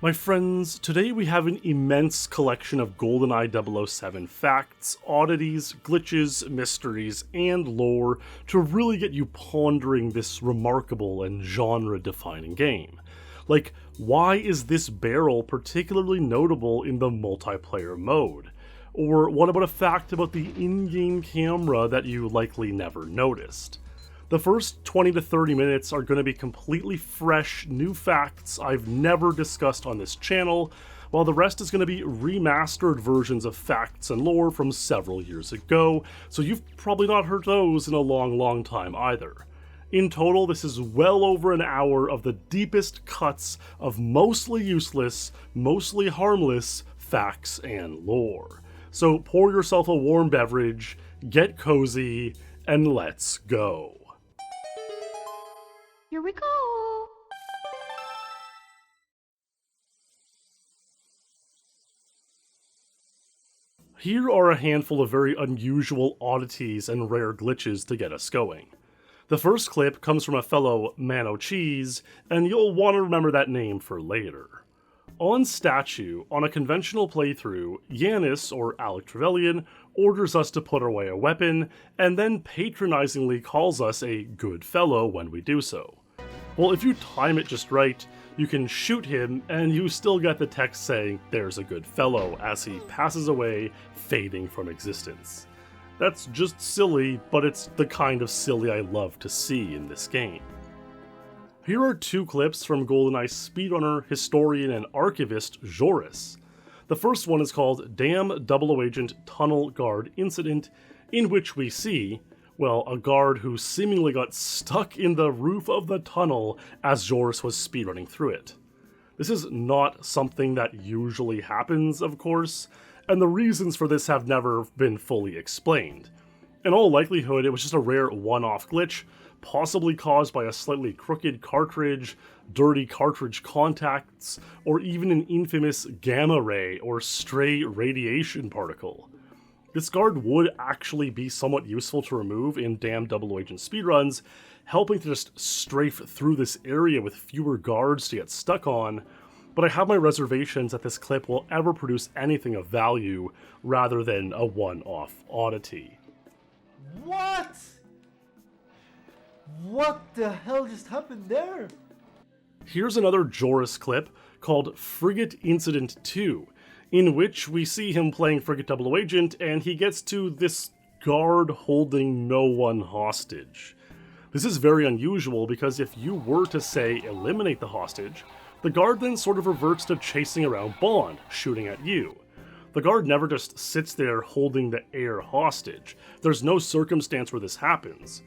My friends, today we have an immense collection of GoldenEye 007 facts, oddities, glitches, mysteries, and lore to really get you pondering this remarkable and genre-defining game. Like, why is this barrel particularly notable in the multiplayer mode? Or what about a fact about the in-game camera that you likely never noticed? The first 20 to 30 minutes are going to be completely fresh, new facts I've never discussed on this channel, while the rest is going to be remastered versions of facts and lore from several years ago, so you've probably not heard those in a long time either. In total, this is well over an hour of the deepest cuts of mostly useless, mostly harmless facts and lore. So pour yourself a warm beverage, get cozy, and let's go. Here we go! Here are a handful of very unusual oddities and rare glitches to get us going. The first clip comes from a fellow Mano Cheese, and you'll want to remember that name for later. On statue, on a conventional playthrough, Yanis, or Alec Trevelyan, orders us to put away a weapon, and then patronizingly calls us a good fellow when we do so. Well, if you time it just right, you can shoot him and you still get the text saying, "There's a good fellow," as he passes away, fading from existence. That's just silly, but it's the kind of silly I love to see in this game. Here are two clips from GoldenEye speedrunner, historian, and archivist Joris. The first one is called Damn Double Agent Tunnel Guard Incident, in which we see, well, a guard who seemingly got stuck in the roof of the tunnel as Joris was speedrunning through it. This is not something that usually happens, of course, and the reasons for this have never been fully explained. In all likelihood, it was just a rare one-off glitch, possibly caused by a slightly crooked cartridge, dirty cartridge contacts, or even an infamous gamma ray or stray radiation particle. This guard would actually be somewhat useful to remove in Damn Double Agent speedruns, helping to just strafe through this area with fewer guards to get stuck on, but I have my reservations that this clip will ever produce anything of value rather than a one-off oddity. What? What the hell just happened there? Here's another Joris clip called Frigate Incident 2, in which we see him playing Frigate Double Agent and he gets to this guard holding no one hostage. This is very unusual because if you were to, say, eliminate the hostage, the guard then sort of reverts to chasing around Bond, shooting at you. The guard never just sits there holding the air hostage. There's no circumstance where this happens.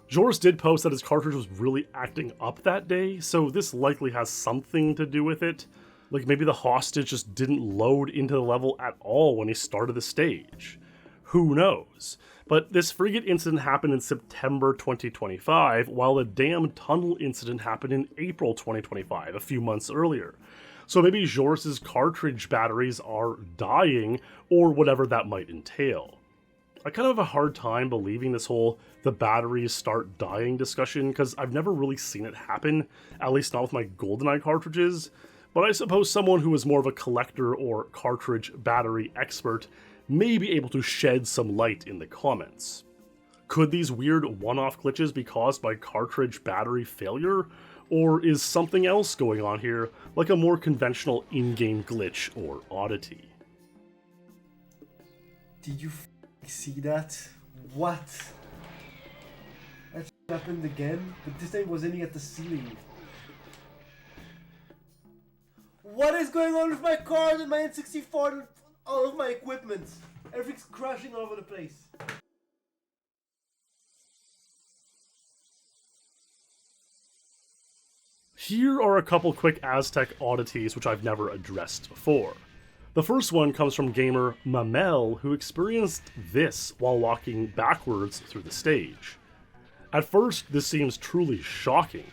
Joris did post that his cartridge was really acting up that day, so this likely has something to do with it. Like maybe the hostage just didn't load into the level at all when he started the stage. Who knows? But this Frigate incident happened in September 2025, while the damn tunnel incident happened in April 2025, a few months earlier. So maybe Joris's cartridge batteries are dying, or whatever that might entail. I kind of have a hard time believing this whole the batteries start dying discussion, because I've never really seen it happen, at least not with my GoldenEye cartridges. But I suppose someone who is more of a collector or cartridge battery expert may be able to shed some light in the comments. Could these weird one-off glitches be caused by cartridge battery failure? Or is something else going on here, like a more conventional in-game glitch or oddity? Did you see that? What? That happened again, but this time was aiming at the ceiling. What is going on with my card and my N64 and all of my equipment? Everything's crashing all over the place. Here are a couple quick Aztec oddities which I've never addressed before. The first one comes from gamer Mamel, who experienced this while walking backwards through the stage. At first, this seems truly shocking.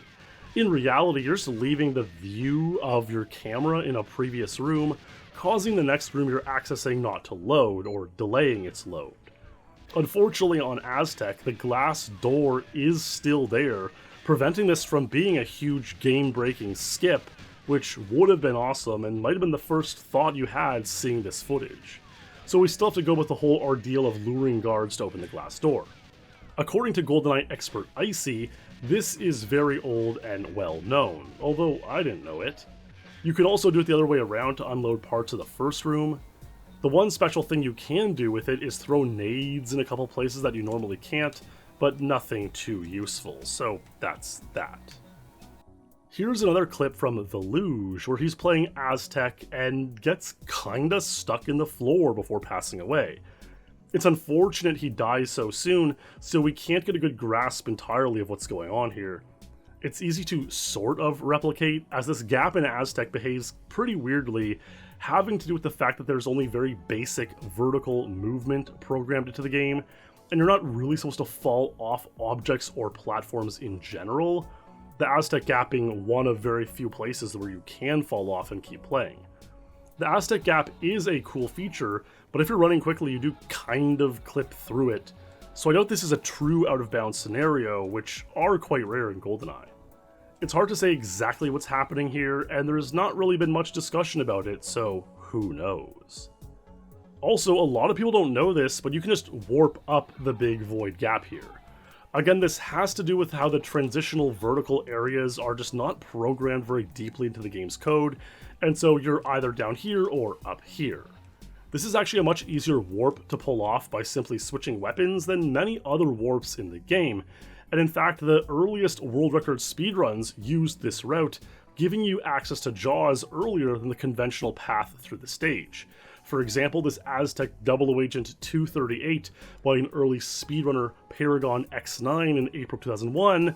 In reality, you're just leaving the view of your camera in a previous room, causing the next room you're accessing not to load, or delaying its load. Unfortunately on Aztec, the glass door is still there, preventing this from being a huge game-breaking skip, which would have been awesome and might have been the first thought you had seeing this footage. So we still have to go with the whole ordeal of luring guards to open the glass door. According to GoldenEye expert Icy, this is very old and well known, although I didn't know it. You could also do it the other way around to unload parts of the first room. The one special thing you can do with it is throw nades in a couple places that you normally can't, but nothing too useful, so that's that. Here's another clip from The Luge, where he's playing Aztec and gets kinda stuck in the floor before passing away. It's unfortunate he dies so soon, so we can't get a good grasp entirely of what's going on here. It's easy to sort of replicate, as this gap in Aztec behaves pretty weirdly, having to do with the fact that there's only very basic vertical movement programmed into the game, and you're not really supposed to fall off objects or platforms in general, the Aztec gap being one of very few places where you can fall off and keep playing. The Aztec gap is a cool feature, but if you're running quickly you do kind of clip through it, so I doubt this is a true out-of-bounds scenario, which are quite rare in GoldenEye. It's hard to say exactly what's happening here, and there's not really been much discussion about it, so who knows. Also, a lot of people don't know this, but you can just warp up the big void gap here. Again, this has to do with how the transitional vertical areas are just not programmed very deeply into the game's code, and so you're either down here or up here. This is actually a much easier warp to pull off by simply switching weapons than many other warps in the game, and in fact the earliest world record speedruns used this route, giving you access to Jaws earlier than the conventional path through the stage. For example, this Aztec 00 Agent 238 by an early speedrunner Paragon X9 in April 2001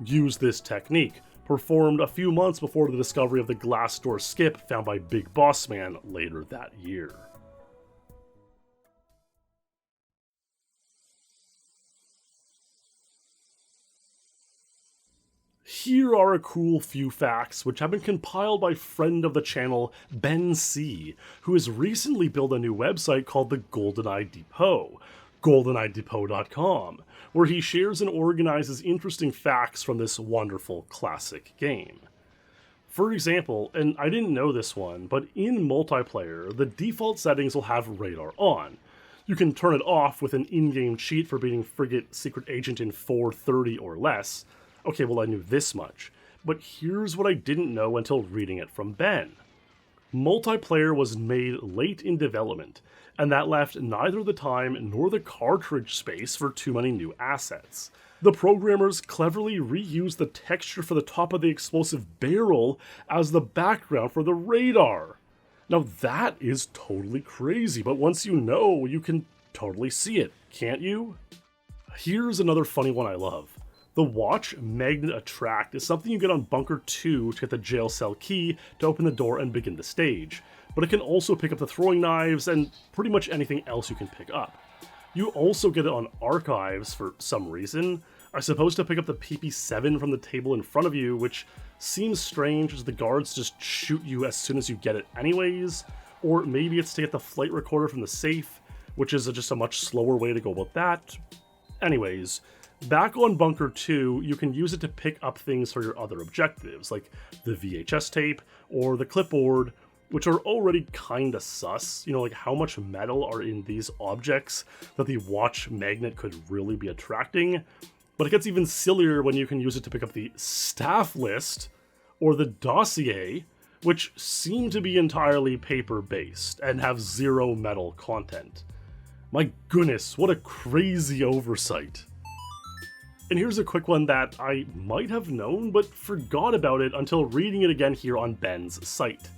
used this technique, performed a few months before the discovery of the glass door skip found by Big Boss Man later that year. Here are a cool few facts which have been compiled by friend of the channel Ben C, who has recently built a new website called the GoldenEye Depot, GoldenEyeDepot.com, where he shares and organizes interesting facts from this wonderful classic game. For example, and I didn't know this one, but in multiplayer, the default settings will have radar on. You can turn it off with an in-game cheat for beating Frigate Secret Agent in 4:30 or less. Okay, well I knew this much, but here's what I didn't know until reading it from Ben. Multiplayer was made late in development, and that left neither the time nor the cartridge space for too many new assets. The programmers cleverly reused the texture for the top of the explosive barrel as the background for the radar. Now that is totally crazy, but once you know, you can totally see it, can't you? Here's another funny one I love. The Watch Magnet Attract is something you get on Bunker 2 to get the jail cell key to open the door and begin the stage, but it can also pick up the throwing knives and pretty much anything else you can pick up. You also get it on Archives for some reason. I suppose to pick up the PP7 from the table in front of you, which seems strange as the guards just shoot you as soon as you get it anyways, or maybe it's to get the flight recorder from the safe, which is just a much slower way to go about that. Anyways, back on Bunker 2, you can use it to pick up things for your other objectives, like the VHS tape or the clipboard, which are already kinda sus. You know, like how much metal are in these objects that the watch magnet could really be attracting. But it gets even sillier when you can use it to pick up the staff list or the dossier, which seem to be entirely paper-based and have zero metal content. My goodness, what a crazy oversight. And here's a quick one that I might have known, but forgot about it until reading it again here on Ben's site.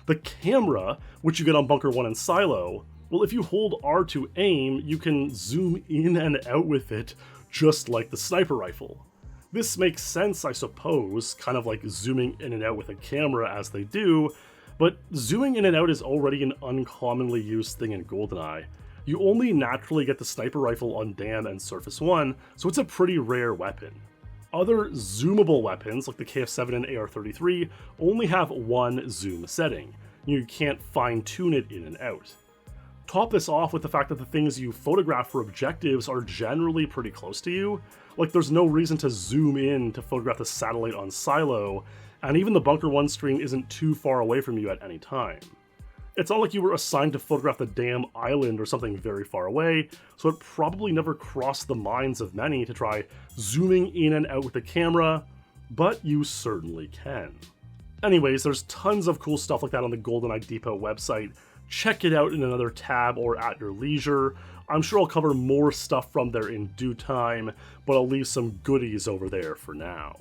The camera, which you get on Bunker 1 and Silo, well, if you hold R to aim, you can zoom in and out with it, just like the sniper rifle. This makes sense, I suppose, kind of like zooming in and out with a camera as they do, but zooming in and out is already an uncommonly used thing in GoldenEye. You only naturally get the sniper rifle on Dam and Surface 1, so it's a pretty rare weapon. Other zoomable weapons, like the KF7 and AR-33, only have one zoom setting. You can't fine-tune it in and out. Top this off with the fact that the things you photograph for objectives are generally pretty close to you. Like, there's no reason to zoom in to photograph the satellite on Silo, and even the Bunker 1 screen isn't too far away from you at any time. It's not like you were assigned to photograph the damn island or something very far away, so it probably never crossed the minds of many to try zooming in and out with the camera, but you certainly can. Anyways, there's tons of cool stuff like that on the GoldenEye Depot website. Check it out in another tab or at your leisure. I'm sure I'll cover more stuff from there in due time, but I'll leave some goodies over there for now.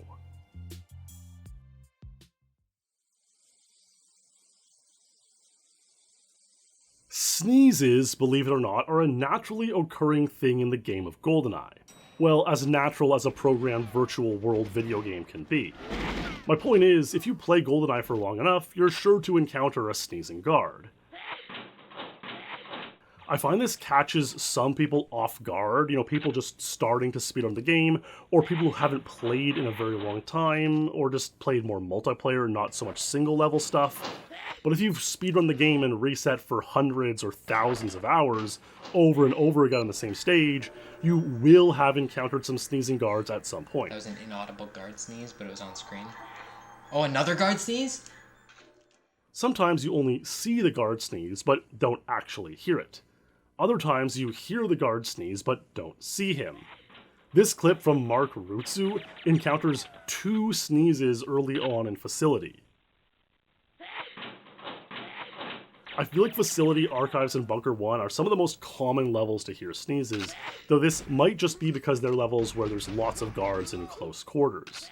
Sneezes, believe it or not, are a naturally occurring thing in the game of GoldenEye. Well, as natural as a programmed virtual world video game can be. My point is, if you play GoldenEye for long enough, you're sure to encounter a sneezing guard. I find this catches some people off guard, people just starting to speedrun the game, or people who haven't played in a very long time, or just played more multiplayer, not so much single level stuff. But if you've speedrun the game and reset for hundreds or thousands of hours, over and over again on the same stage, you will have encountered some sneezing guards at some point. That was an inaudible guard sneeze, but it was on screen. Oh, another guard sneeze? Sometimes you only see the guard sneeze, but don't actually hear it. Other times you hear the guard sneeze, but don't see him. This clip from Mark Rutsu encounters 2 sneezes early on in Facility. I feel like Facility, Archives, and Bunker 1 are some of the most common levels to hear sneezes, though this might just be because they're levels where there's lots of guards in close quarters.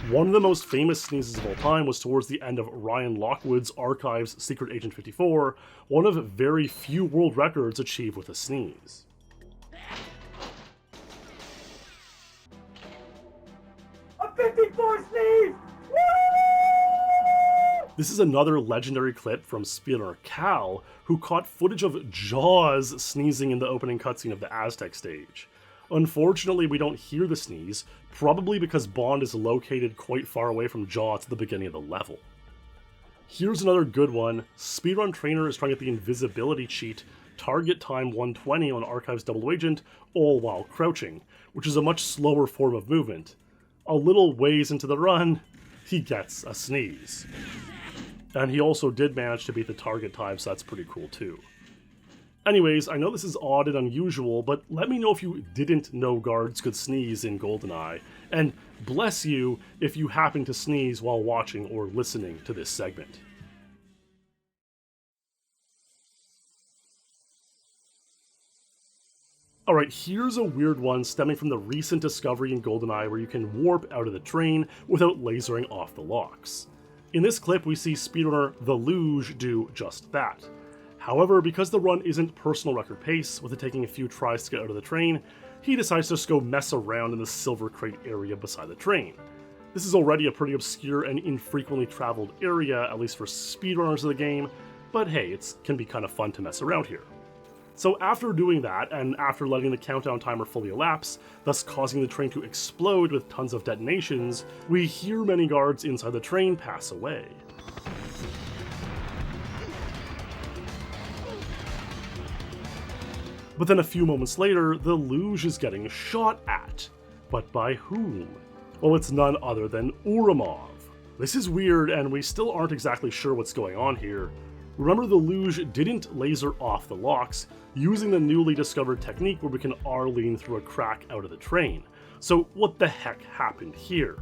One of the most famous sneezes of all time was towards the end of Ryan Lockwood's Archives Secret Agent 54, one of very few world records achieved with a sneeze. A 54 sneeze! Woo! This is another legendary clip from speedrunner Cal, who caught footage of Jaws sneezing in the opening cutscene of the Aztec stage. Unfortunately, we don't hear the sneeze, probably because Bond is located quite far away from Jaws at the beginning of the level. Here's another good one. Speedrun Trainer is trying to get the invisibility cheat, target time 120 on Archives Double Agent, all while crouching, which is a much slower form of movement. A little ways into the run, he gets a sneeze. And he also did manage to beat the target time, so that's pretty cool too. Anyways, I know this is odd and unusual, but let me know if you didn't know guards could sneeze in GoldenEye, and bless you if you happen to sneeze while watching or listening to this segment. Alright, here's a weird one stemming from the recent discovery in GoldenEye where you can warp out of the train without lasering off the locks. In this clip, we see speedrunner The Luge do just that. However, because the run isn't personal record pace, with it taking a few tries to get out of the train, he decides to just go mess around in the silver crate area beside the train. This is already a pretty obscure and infrequently traveled area, at least for speedrunners of the game, but hey, it can be kind of fun to mess around here. So after doing that, and after letting the countdown timer fully elapse, thus causing the train to explode with tons of detonations, we hear many guards inside the train pass away. But then a few moments later, the Luge is getting shot at. But by whom? Well, it's none other than Ourumov. This is weird, and we still aren't exactly sure what's going on here. Remember, the Luge didn't laser off the locks, using the newly discovered technique where we can R-lean through a crack out of the train. So what the heck happened here?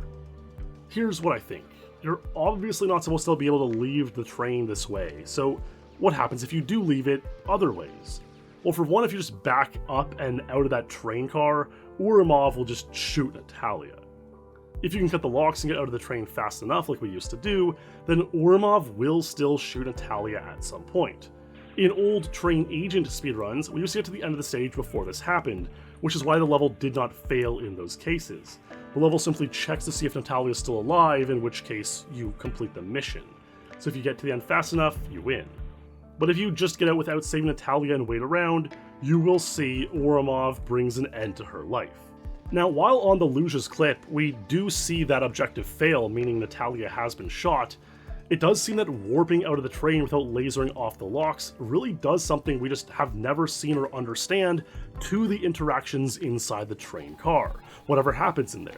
Here's what I think. You're obviously not supposed to be able to leave the train this way, so what happens if you do leave it other ways? Well, for one, if you just back up and out of that train car, Ourumov will just shoot Natalia. If you can cut the locks and get out of the train fast enough like we used to do, then Ourumov will still shoot Natalia at some point. In old Train Agent speedruns, we used to get to the end of the stage before this happened, which is why the level did not fail in those cases. The level simply checks to see if Natalia is still alive, in which case you complete the mission. So if you get to the end fast enough, you win. But if you just get out without saving Natalia and wait around, you will see Ourumov brings an end to her life. Now, while on the Luge's clip, we do see that objective fail, meaning Natalia has been shot, it does seem that warping out of the train without lasering off the locks really does something we just have never seen or understand to the interactions inside the train car, whatever happens in there.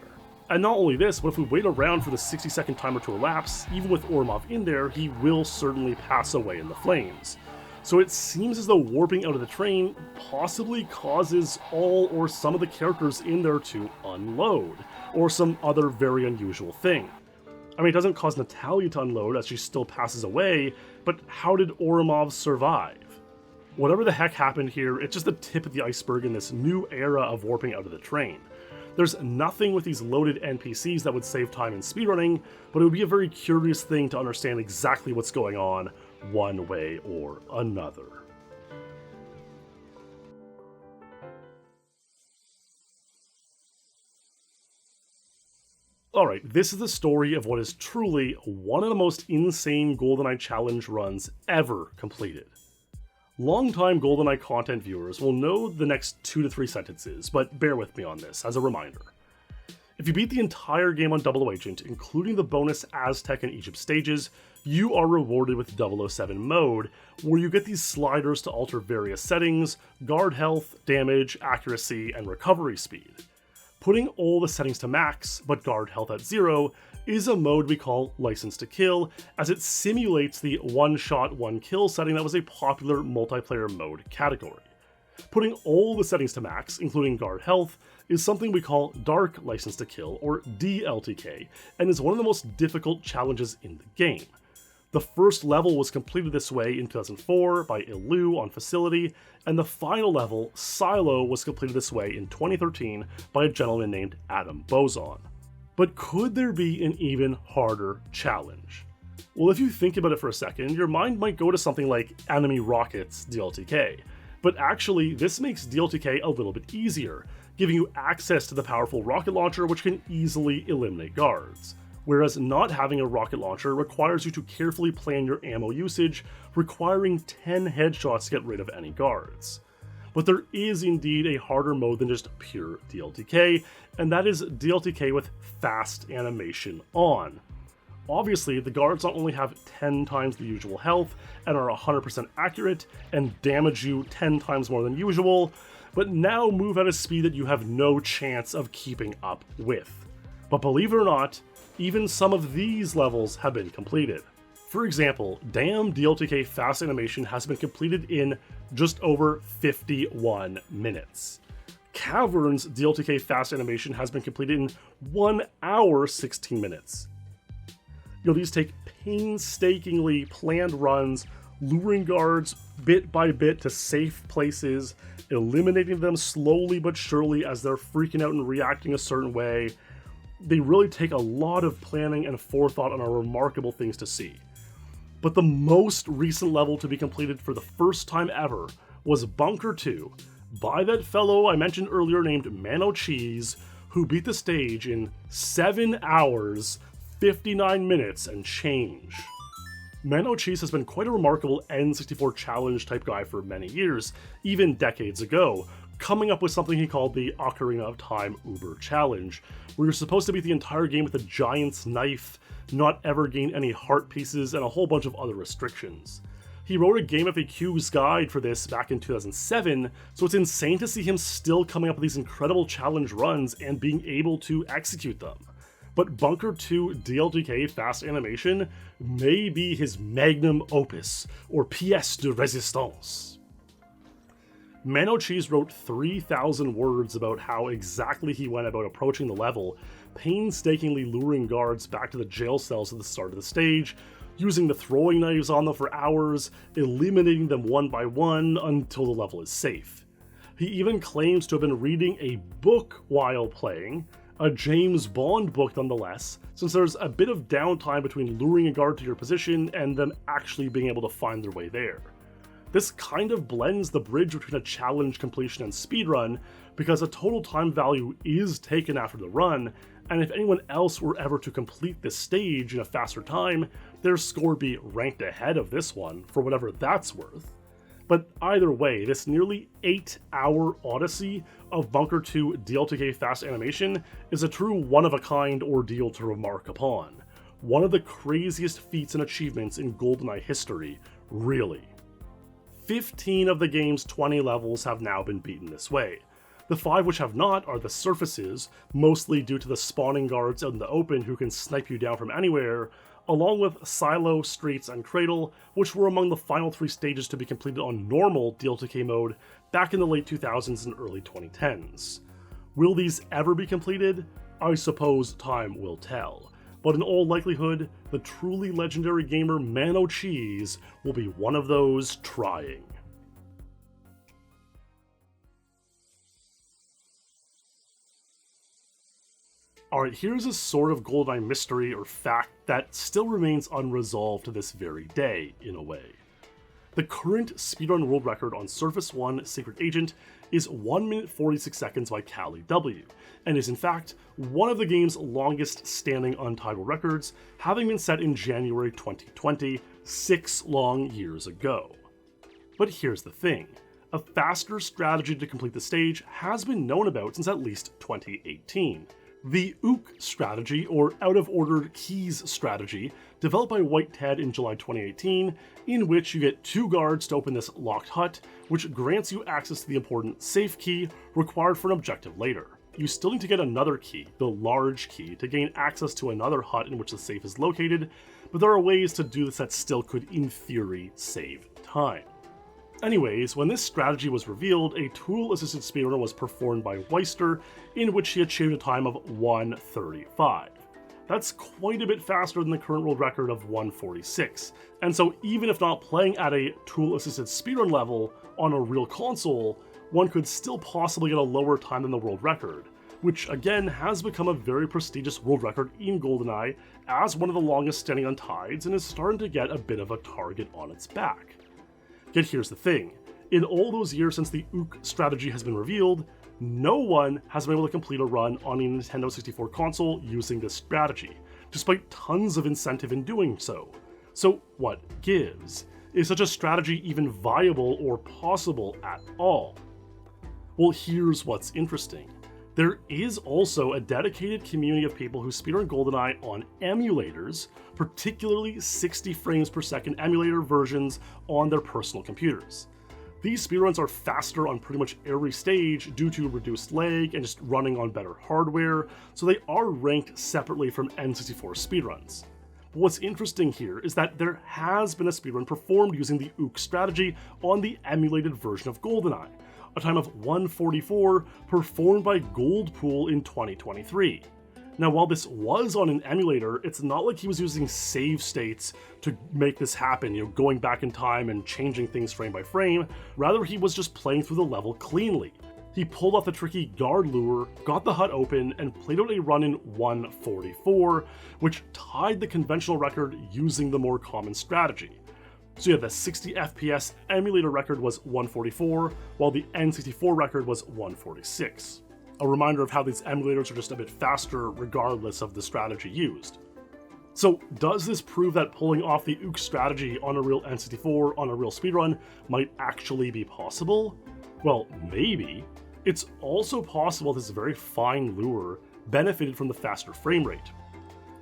And not only this, but if we wait around for the 60-second timer to elapse, even with Ourumov in there, he will certainly pass away in the flames. So it seems as though warping out of the train possibly causes all or some of the characters in there to unload, or some other very unusual thing. I mean, it doesn't cause Natalia to unload as she still passes away, but how did Ourumov survive? Whatever the heck happened here, it's just the tip of the iceberg in this new era of warping out of the train. There's nothing with these loaded NPCs that would save time in speedrunning, but it would be a very curious thing to understand exactly what's going on one way or another. Alright, this is the story of what is truly one of the most insane GoldenEye challenge runs ever completed. Longtime GoldenEye content viewers will know the next 2 to 3 sentences, but bear with me on this as a reminder. If you beat the entire game on Double Agent, including the bonus Aztec and Egypt stages, you are rewarded with 007 mode, where you get these sliders to alter various settings, guard health, damage, accuracy, and recovery speed. Putting all the settings to max, but guard health at 0, is a mode we call License to Kill, as it simulates the one-shot, one-kill setting that was a popular multiplayer mode category. Putting all the settings to max, including guard health, is something we call Dark License to Kill, or DLTK, and is one of the most difficult challenges in the game. The first level was completed this way in 2004 by Ilu on Facility, and the final level, Silo, was completed this way in 2013 by a gentleman named Adam Bozon. But could there be an even harder challenge? Well, if you think about it for a second, your mind might go to something like Enemy Rockets DLTK, but actually this makes DLTK a little bit easier, giving you access to the powerful rocket launcher which can easily eliminate guards. Whereas not having a rocket launcher requires you to carefully plan your ammo usage, requiring 10 headshots to get rid of any guards. But there is indeed a harder mode than just pure DLTK, and that is DLTK with fast animation on. Obviously, the guards not only have 10 times the usual health and are 100% accurate and damage you 10 times more than usual, but now move at a speed that you have no chance of keeping up with. But believe it or not, even some of these levels have been completed. For example, Damn DLTK Fast Animation has been completed in just over 51 minutes. Caverns DLTK Fast Animation has been completed in 1 hour 16 minutes. These take painstakingly planned runs, luring guards bit by bit to safe places, eliminating them slowly but surely as they're freaking out and reacting a certain way. They really take a lot of planning and forethought and are remarkable things to see. But the most recent level to be completed for the first time ever was Bunker 2, by that fellow I mentioned earlier named Mano Cheese, who beat the stage in 7 hours, 59 minutes and change. Mano Cheese has been quite a remarkable N64 challenge type guy for many years, even decades ago, coming up with something he called the Ocarina of Time Uber Challenge, where you're supposed to beat the entire game with a giant's knife, not ever gain any heart pieces, and a whole bunch of other restrictions. He wrote a Game FAQ's guide for this back in 2007, so it's insane to see him still coming up with these incredible challenge runs and being able to execute them. But Bunker 2 DLTK Fast Animation may be his magnum opus, or pièce de résistance. Mano Cheese wrote 3,000 words about how exactly he went about approaching the level, painstakingly luring guards back to the jail cells at the start of the stage, using the throwing knives on them for hours, eliminating them one by one until the level is safe. He even claims to have been reading a book while playing, a James Bond book nonetheless, since there's a bit of downtime between luring a guard to your position and them actually being able to find their way there. This kind of blends the bridge between a challenge completion and speedrun, because a total time value is taken after the run, and if anyone else were ever to complete this stage in a faster time, their score would be ranked ahead of this one, for whatever that's worth. But either way, this nearly 8-hour odyssey of Bunker 2 DLTK Fast Animation is a true one-of-a-kind ordeal to remark upon. One of the craziest feats and achievements in GoldenEye history, really. 15 of the game's 20 levels have now been beaten this way. The 5 which have not are the surfaces, mostly due to the spawning guards out in the open who can snipe you down from anywhere, along with Silo, Streets, and Cradle, which were among the final 3 stages to be completed on normal DLTK mode back in the late 2000s and early 2010s. Will these ever be completed? I suppose time will tell, but in all likelihood, the truly legendary gamer Mano Cheese will be one of those trying. Alright, here's a sort of GoldenEye mystery or fact that still remains unresolved to this very day, in a way. The current speedrun world record on Surface 1 Secret Agent is 1 minute 46 seconds by Cali W, and is in fact one of the game's longest standing untitled records, having been set in January 2020, 6 long years ago. But here's the thing, a faster strategy to complete the stage has been known about since at least 2018. The Ook strategy, or out-of-ordered keys strategy, developed by White Ted in July 2018, in which you get 2 guards to open this locked hut, which grants you access to the important safe key required for an objective later. You still need to get another key, the large key, to gain access to another hut in which the safe is located, but there are ways to do this that still could, in theory, save time. Anyways, when this strategy was revealed, a tool-assisted speedrun was performed by Weister, in which he achieved a time of 1:35. That's quite a bit faster than the current world record of 1:46, and so even if not playing at a tool-assisted speedrun level on a real console, one could still possibly get a lower time than the world record, which again has become a very prestigious world record in GoldenEye as one of the longest standing untieds and is starting to get a bit of a target on its back. Yet here's the thing, in all those years since the Ook strategy has been revealed, no one has been able to complete a run on a Nintendo 64 console using this strategy, despite tons of incentive in doing so. So what gives? Is such a strategy even viable or possible at all? Well, here's what's interesting. There is also a dedicated community of people who speedrun GoldenEye on emulators, particularly 60 frames per second emulator versions on their personal computers. These speedruns are faster on pretty much every stage due to reduced lag and just running on better hardware, so they are ranked separately from N64 speedruns. But what's interesting here is that there has been a speedrun performed using the Ook strategy on the emulated version of GoldenEye, a time of 1:44 performed by Goldpool in 2023. Now, while this was on an emulator, it's not like he was using save states to make this happen, going back in time and changing things frame by frame. Rather, he was just playing through the level cleanly. He pulled off the tricky guard lure, got the hut open, and played out a run in 1:44, which tied the conventional record using the more common strategy. So yeah, the 60 FPS emulator record was 1:44, while the N64 record was 1:46. A reminder of how these emulators are just a bit faster regardless of the strategy used. So does this prove that pulling off the Ook strategy on a real N64 on a real speedrun might actually be possible? Well, maybe. It's also possible this very fine lure benefited from the faster frame rate.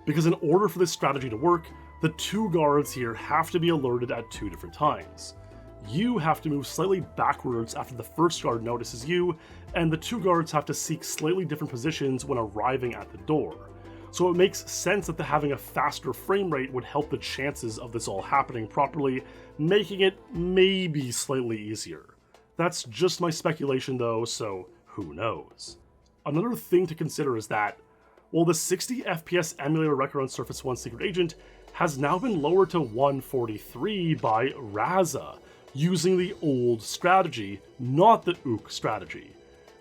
Because in order for this strategy to work, the 2 guards here have to be alerted at 2 different times. You have to move slightly backwards after the first guard notices you, and the 2 guards have to seek slightly different positions when arriving at the door. So it makes sense that having a faster frame rate would help the chances of this all happening properly, making it maybe slightly easier. That's just my speculation though, so who knows. Another thing to consider is that, while the 60 FPS emulator record on Surface 1 Secret Agent has now been lowered to 1:43 by Raza, using the old strategy, not the Ook strategy.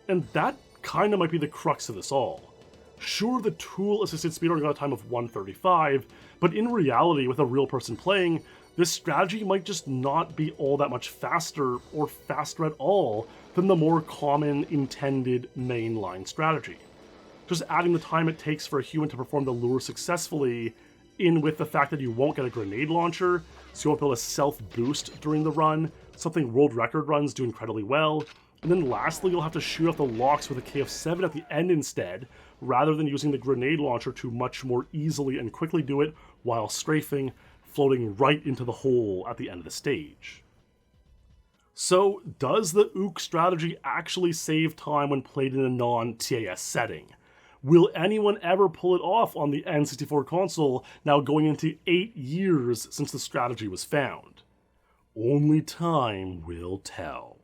And that kinda might be the crux of this all. Sure, the tool-assisted speedrun got a time of 1:35, but in reality, with a real person playing, this strategy might just not be all that much faster, or faster at all, than the more common intended mainline strategy. Just adding the time it takes for a human to perform the lure successfully, in with the fact that you won't get a grenade launcher, so you won't be able to self-boost during the run, something world record runs do incredibly well, and then lastly you'll have to shoot off the locks with a KF7 at the end instead, rather than using the grenade launcher to much more easily and quickly do it while strafing, floating right into the hole at the end of the stage. So, does the Ook strategy actually save time when played in a non-TAS setting? Will anyone ever pull it off on the N64 console, now going into 8 years since the strategy was found? Only time will tell.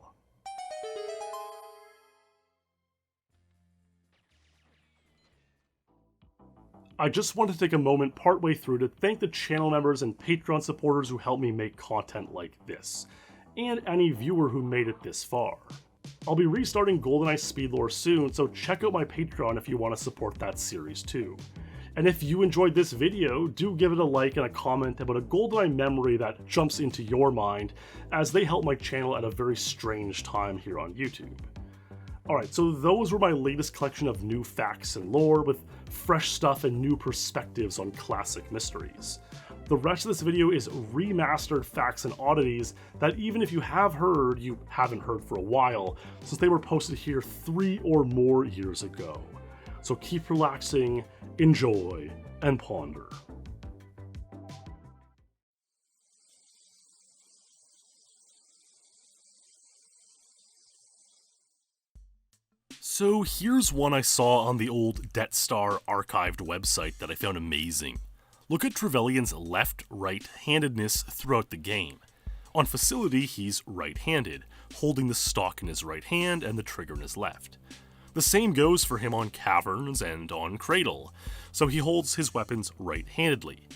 I just want to take a moment partway through to thank the channel members and Patreon supporters who help me make content like this, and any viewer who made it this far. I'll be restarting GoldenEye Speedlore soon, so check out my Patreon if you want to support that series too. And if you enjoyed this video, do give it a like and a comment about a GoldenEye memory that jumps into your mind, as they help my channel at a very strange time here on YouTube. Alright, so those were my latest collection of new facts and lore, with fresh stuff and new perspectives on classic mysteries. The rest of this video is remastered facts and oddities that even if you have heard, you haven't heard for a while, since they were posted here 3 or more years ago. So keep relaxing, enjoy, and ponder. So here's one I saw on the old Death Star archived website that I found amazing. Look at Trevelyan's left-right handedness throughout the game. On Facility, he's right-handed, holding the stock in his right hand and the trigger in his left. The same goes for him on Caverns and on Cradle, so he holds his weapons right-handedly.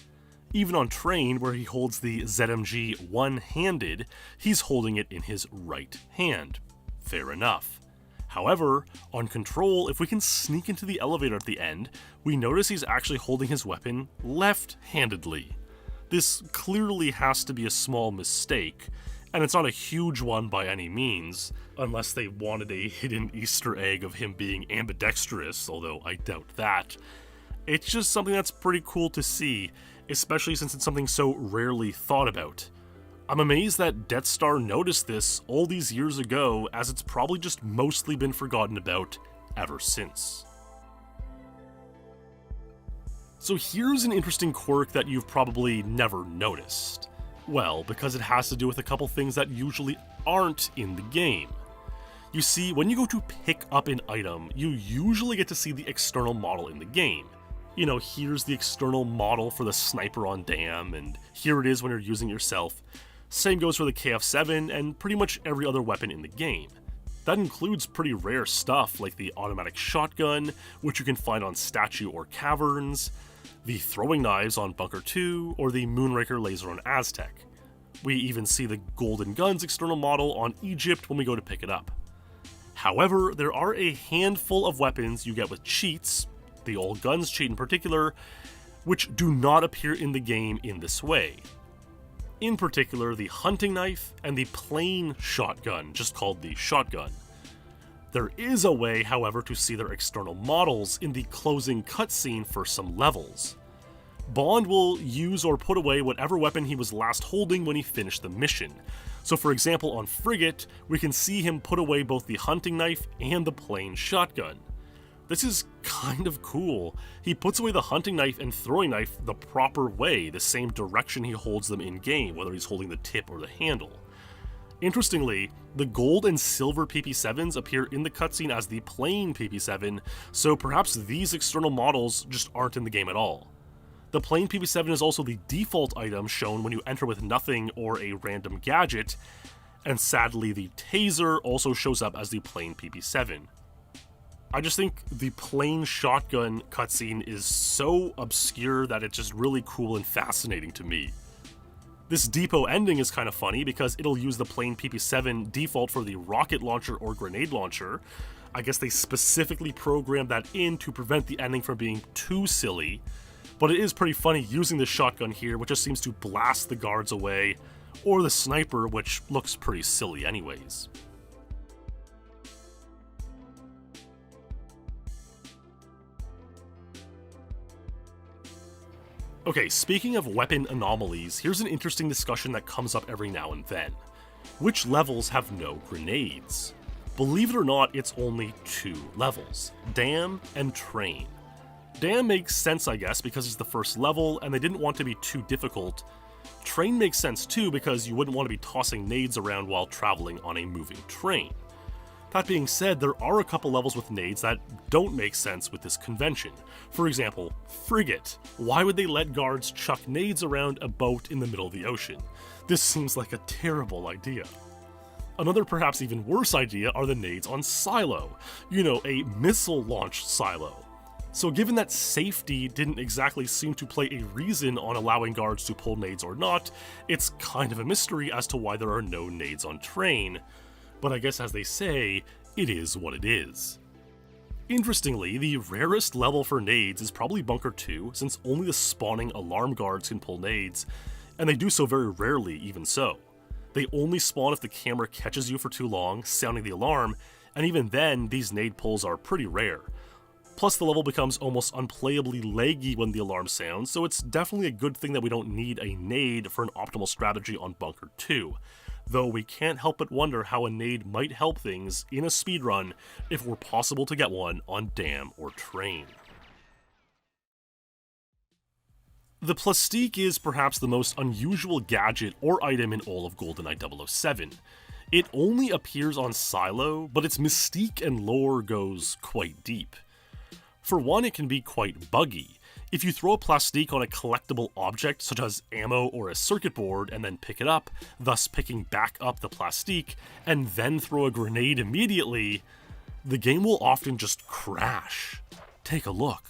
Even on Train, where he holds the ZMG one-handed, he's holding it in his right hand. Fair enough. However, on Control, if we can sneak into the elevator at the end, we notice he's actually holding his weapon left-handedly. This clearly has to be a small mistake, and it's not a huge one by any means, unless they wanted a hidden Easter egg of him being ambidextrous, although I doubt that. It's just something that's pretty cool to see, especially since it's something so rarely thought about. I'm amazed that Death Star noticed this all these years ago, as it's probably just mostly been forgotten about ever since. So here's an interesting quirk that you've probably never noticed. Well, because it has to do with a couple things that usually aren't in the game. You see, when you go to pick up an item, you usually get to see the external model in the game. You know, here's the external model for the sniper on Dam, and here it is when you're using it yourself. Same goes for the KF-7 and pretty much every other weapon in the game. That includes pretty rare stuff like the automatic shotgun, which you can find on Statue or Caverns, the throwing knives on Bunker 2, or the Moonraker laser on Aztec. We even see the Golden Gun's external model on Egypt when we go to pick it up. However, there are a handful of weapons you get with cheats, the All Guns cheat in particular, which do not appear in the game in this way. In particular, the hunting knife and the plain shotgun, just called the shotgun. There is a way, however, to see their external models in the closing cutscene for some levels. Bond will use or put away whatever weapon he was last holding when he finished the mission. So for example, on Frigate, we can see him put away both the hunting knife and the plain shotgun. This is kind of cool. He puts away the hunting knife and throwing knife the proper way, the same direction he holds them in-game, whether he's holding the tip or the handle. Interestingly, the gold and silver PP7s appear in the cutscene as the plain PP7, so perhaps these external models just aren't in the game at all. The plain PP7 is also the default item shown when you enter with nothing or a random gadget, and sadly the taser also shows up as the plain PP7. I just think the plain shotgun cutscene is so obscure that it's just really cool and fascinating to me. This depot ending is kind of funny because it'll use the plain PP7 default for the rocket launcher or grenade launcher. I guess they specifically programmed that in to prevent the ending from being too silly, but it is pretty funny using the shotgun here, which just seems to blast the guards away, or the sniper, which looks pretty silly anyways. Okay, speaking of weapon anomalies, here's an interesting discussion that comes up every now and then. Which levels have no grenades? Believe it or not, it's only 2 levels, Dam and Train. Dam makes sense, I guess, because it's the first level and they didn't want to be too difficult, Train makes sense too because you wouldn't want to be tossing nades around while traveling on a moving train. That being said, there are a couple levels with nades that don't make sense with this convention. For example, Frigate. Why would they let guards chuck nades around a boat in the middle of the ocean? This seems like a terrible idea. Another perhaps even worse idea are the nades on Silo. You know, a missile launch silo. So given that safety didn't exactly seem to play a reason on allowing guards to pull nades or not, it's kind of a mystery as to why there are no nades on train. But I guess as they say, it is what it is. Interestingly, the rarest level for nades is probably Bunker 2, since only the spawning alarm guards can pull nades, and they do so very rarely even so. They only spawn if the camera catches you for too long, sounding the alarm, and even then, these nade pulls are pretty rare. Plus the level becomes almost unplayably laggy when the alarm sounds, so it's definitely a good thing that we don't need a nade for an optimal strategy on Bunker 2. Though we can't help but wonder how a nade might help things in a speedrun if it were possible to get one on dam or train. The plastique is perhaps the most unusual gadget or item in all of GoldenEye 007. It only appears on Silo, but its mystique and lore goes quite deep. For one, it can be quite buggy. If you throw a plastique on a collectible object such as ammo or a circuit board and then pick it up, thus picking back up the plastique, and then throw a grenade immediately, the game will often just crash. Take a look.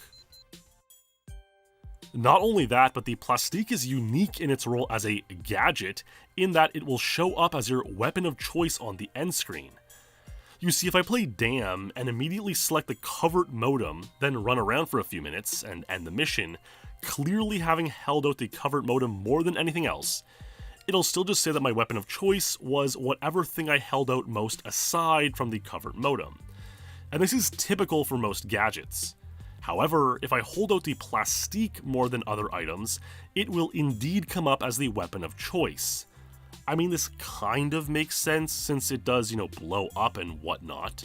Not only that, but the plastique is unique in its role as a gadget in that it will show up as your weapon of choice on the end screen. You see, if I play Dam and immediately select the covert modem, then run around for a few minutes and end the mission, clearly having held out the covert modem more than anything else, it'll still just say that my weapon of choice was whatever thing I held out most aside from the covert modem. And this is typical for most gadgets. However, if I hold out the plastique more than other items, it will indeed come up as the weapon of choice. I mean, this kind of makes sense since it does, blow up and whatnot,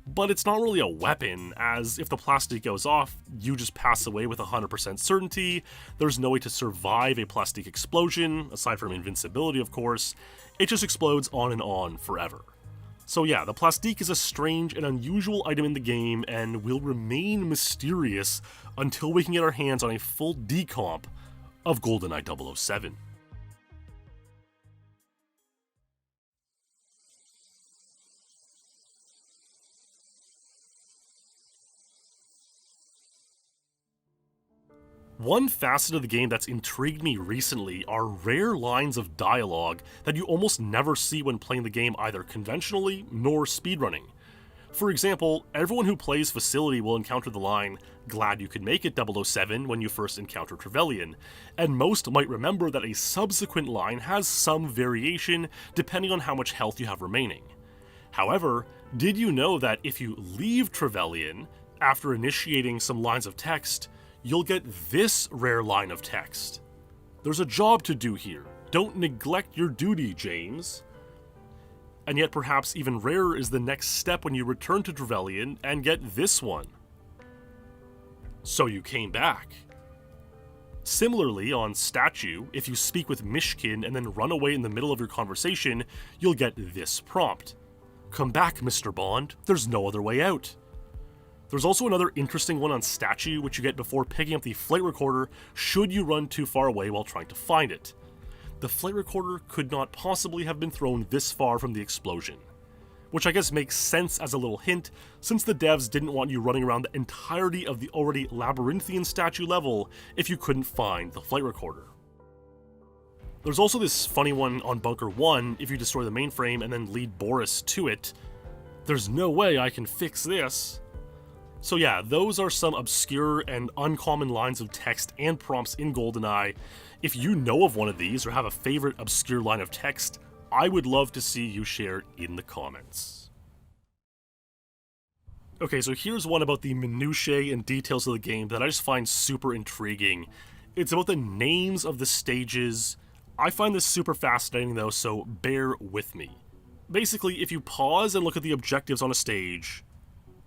but it's not really a weapon, as if the plastic goes off, you just pass away with 100% certainty, there's no way to survive a plastic explosion, aside from invincibility of course, it just explodes on and on forever. So yeah, the plastique is a strange and unusual item in the game and will remain mysterious until we can get our hands on a full decomp of GoldenEye 007. One facet of the game that's intrigued me recently are rare lines of dialogue that you almost never see when playing the game either conventionally nor speedrunning. For example, everyone who plays Facility will encounter the line, "Glad you could make it 007" when you first encounter Trevelyan, and most might remember that a subsequent line has some variation depending on how much health you have remaining. However, did you know that if you leave Trevelyan after initiating some lines of text, you'll get this rare line of text? There's a job to do here. Don't neglect your duty, James. And yet perhaps even rarer is the next step when you return to Trevelyan and get this one. So you came back. Similarly, on Statue, if you speak with Mishkin and then run away in the middle of your conversation, you'll get this prompt. Come back, Mr. Bond. There's no other way out. There's also another interesting one on Statue, which you get before picking up the flight recorder should you run too far away while trying to find it. The flight recorder could not possibly have been thrown this far from the explosion, which I guess makes sense as a little hint, since the devs didn't want you running around the entirety of the already labyrinthian Statue level if you couldn't find the flight recorder. There's also this funny one on Bunker 1 if you destroy the mainframe and then lead Boris to it. There's no way I can fix this. So yeah, those are some obscure and uncommon lines of text and prompts in GoldenEye. If you know of one of these or have a favorite obscure line of text, I would love to see you share it in the comments. Okay, so here's one about the minutiae and details of the game that I just find super intriguing. It's about the names of the stages. I find this super fascinating though, so bear with me. Basically, if you pause and look at the objectives on a stage,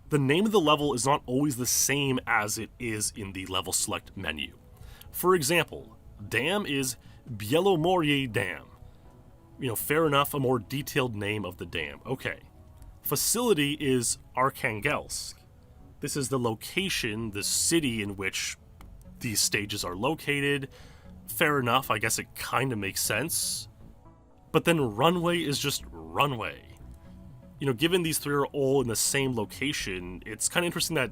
the name of the level is not always the same as it is in the level select menu. For example, Dam is Bielomorye Dam. Fair enough, a more detailed name of the dam. Okay. Facility is Arkhangelsk. This is the location, the city in which these stages are located. Fair enough, I guess it kind of makes sense. But then runway is just runway. Given these three are all in the same location, it's kind of interesting that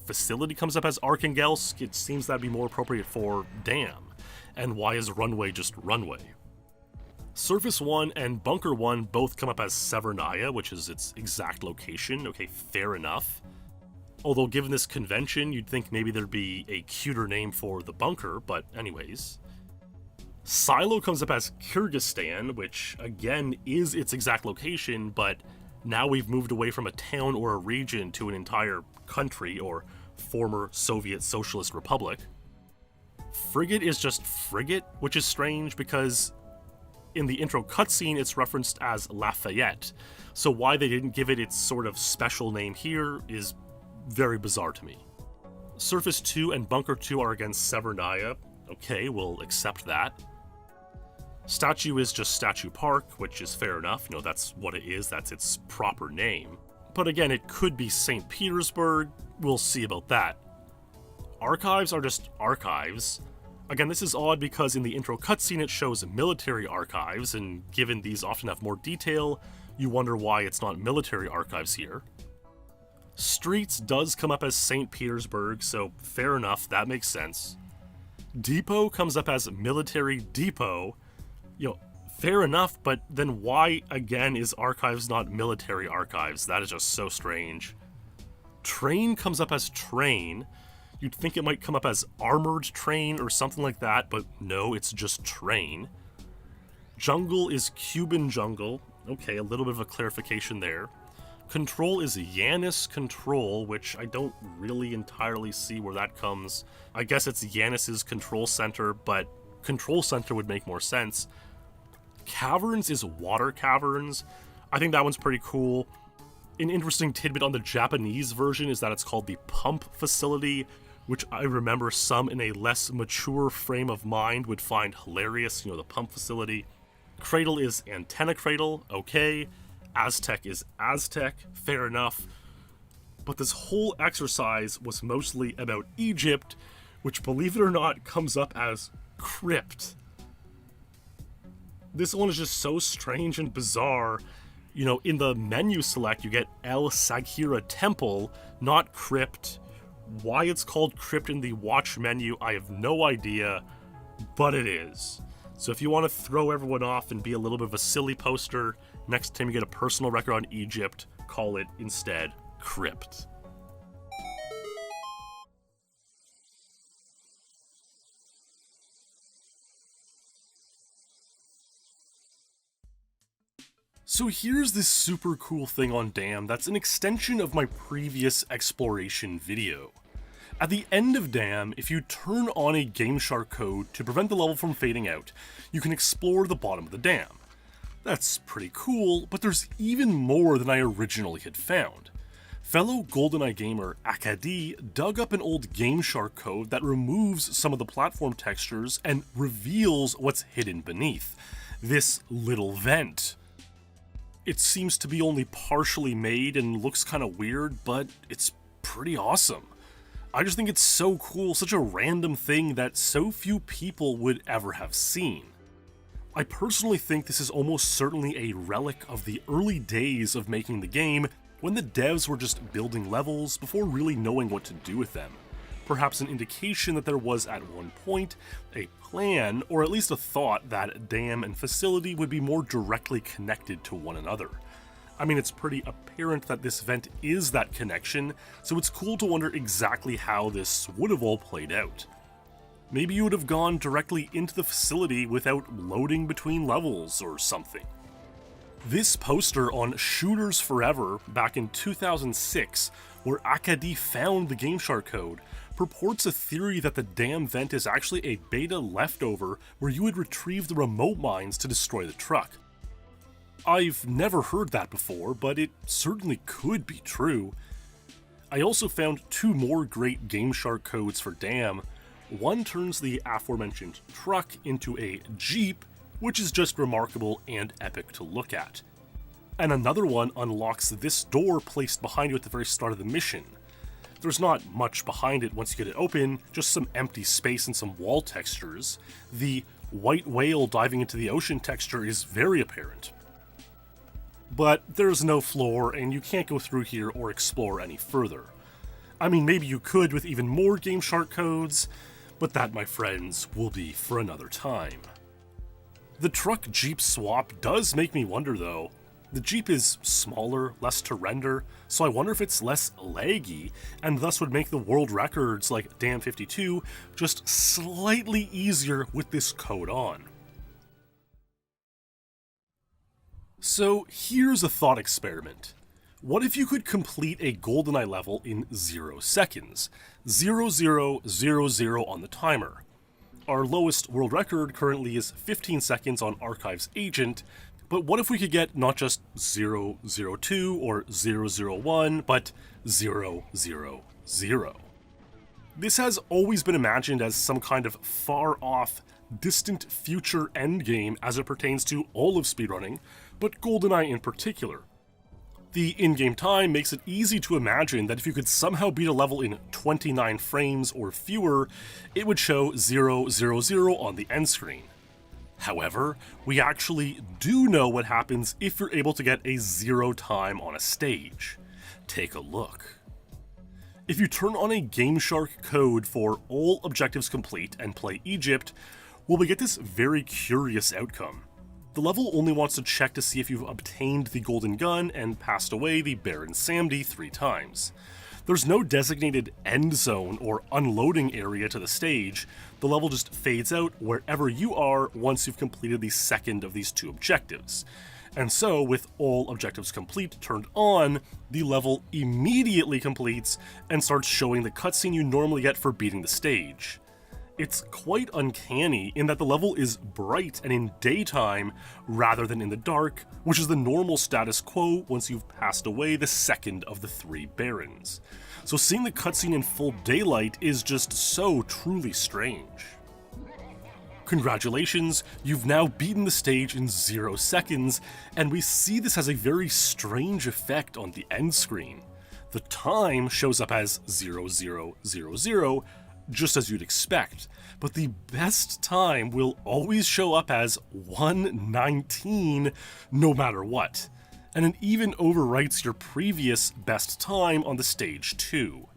facility comes up as Arkhangelsk. It seems that'd be more appropriate for dam. And why is runway just runway? Surface 1 and Bunker 1 both come up as Severnaya, which is its exact location. Okay, fair enough. Although given this convention, you'd think maybe there'd be a cuter name for the bunker, but anyways. Silo comes up as Kyrgyzstan, which again is its exact location, but now we've moved away from a town or a region to an entire country or former Soviet Socialist Republic. Frigate is just Frigate, which is strange because in the intro cutscene it's referenced as Lafayette, so why they didn't give it its sort of special name here is very bizarre to me. Surface 2 and Bunker 2 are against Severnaya. Okay, we'll accept that. Statue is just Statue Park, which is fair enough. That's what it is. That's its proper name. But again, it could be St. Petersburg. We'll see about that. Archives are just archives. Again, this is odd because in the intro cutscene it shows military archives, and given these often have more detail, you wonder why it's not military archives here. Streets does come up as St. Petersburg, so fair enough, that makes sense. Depot comes up as Military Depot. Fair enough, but then why, again, is archives not military archives? That is just so strange. Train comes up as Train. You'd think it might come up as Armored Train or something like that, but no, it's just Train. Jungle is Cuban Jungle. Okay, a little bit of a clarification there. Control is Yanis Control, which I don't really entirely see where that comes. I guess it's Yanis's control center, but control center would make more sense. Caverns is Water Caverns. I think that one's pretty cool. An interesting tidbit on the Japanese version is that it's called the Pump Facility, which I remember some in a less mature frame of mind would find hilarious, the Pump Facility. Cradle is Antenna Cradle, okay. Aztec is Aztec, fair enough. But this whole exercise was mostly about Egypt, which, believe it or not, comes up as Crypt. This one is just so strange and bizarre. In the menu select, you get El Saghira Temple, not Crypt. Why it's called Crypt in the watch menu, I have no idea, but it is. So if you want to throw everyone off and be a little bit of a silly poster, next time you get a personal record on Egypt, call it instead Crypt. So here's this super cool thing on Dam that's an extension of my previous exploration video. At the end of Dam, if you turn on a Gameshark code to prevent the level from fading out, you can explore the bottom of the dam. That's pretty cool, but there's even more than I originally had found. Fellow GoldenEye gamer Akadi dug up an old Gameshark code that removes some of the platform textures and reveals what's hidden beneath. This little vent. It seems to be only partially made and looks kind of weird, but it's pretty awesome. I just think it's so cool, such a random thing that so few people would ever have seen. I personally think this is almost certainly a relic of the early days of making the game, when the devs were just building levels before really knowing what to do with them. Perhaps an indication that there was at one point a plan, or at least a thought that dam and facility would be more directly connected to one another. I mean, it's pretty apparent that this vent is that connection, so it's cool to wonder exactly how this would have all played out. Maybe you would have gone directly into the facility without loading between levels or something. This poster on Shooters Forever back in 2006, where Akadi found the Gameshark code, purports a theory that the dam vent is actually a beta leftover where you would retrieve the remote mines to destroy the truck. I've never heard that before, but it certainly could be true. I also found two more great Gameshark codes for dam. One turns the aforementioned truck into a jeep, which is just remarkable and epic to look at. And another one unlocks this door placed behind you at the very start of the mission. There's not much behind it once you get it open, just some empty space and some wall textures. The white whale diving into the ocean texture is very apparent. But there's no floor, and you can't go through here or explore any further. I mean, maybe you could with even more Gameshark codes, but that, my friends, will be for another time. The truck-jeep swap does make me wonder, though. The Jeep is smaller, less to render, so I wonder if it's less laggy, and thus would make the world records like Dam 52 just slightly easier with this code on. So here's a thought experiment. What if you could complete a GoldenEye level in 0 seconds? 0000 on the timer. Our lowest world record currently is 15 seconds on Archive's Agent, but what if we could get not just 002 or 001, but 000? This has always been imagined as some kind of far-off, distant future endgame as it pertains to all of speedrunning, but GoldenEye in particular. The in-game time makes it easy to imagine that if you could somehow beat a level in 29 frames or fewer, it would show 000 on the end screen. However, we actually do know what happens if you're able to get a 0 time on a stage. Take a look. If you turn on a Gameshark code for all objectives complete and play Egypt, well, we get this very curious outcome. The level only wants to check to see if you've obtained the golden gun and passed away the Baron Samedi 3 times. There's no designated end zone or unloading area to the stage. The level just fades out wherever you are once you've completed the second of these 2 objectives. And so, with all objectives complete turned on, the level immediately completes and starts showing the cutscene you normally get for beating the stage. It's quite uncanny in that the level is bright and in daytime rather than in the dark, which is the normal status quo once you've passed away the second of the 3 barons. So seeing the cutscene in full daylight is just so truly strange. Congratulations, you've now beaten the stage in 0 seconds, and we see this has a very strange effect on the end screen. The time shows up as 0000, just as you'd expect, but the best time will always show up as 1:19 no matter what, and it even overwrites your previous best time on the stage too.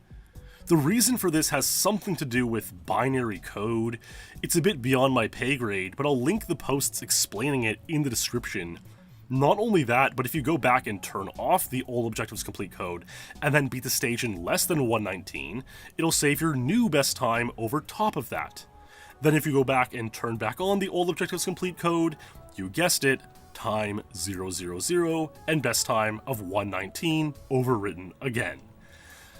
The reason for this has something to do with binary code. It's a bit beyond my pay grade, but I'll link the posts explaining it in the description. Not only that, but if you go back and turn off the all objectives complete code and then beat the stage in less than 1:19, it'll save your new best time over top of that. Then if you go back and turn back on the all objectives complete code, you guessed it, time 000 and best time of 1:19 overwritten again.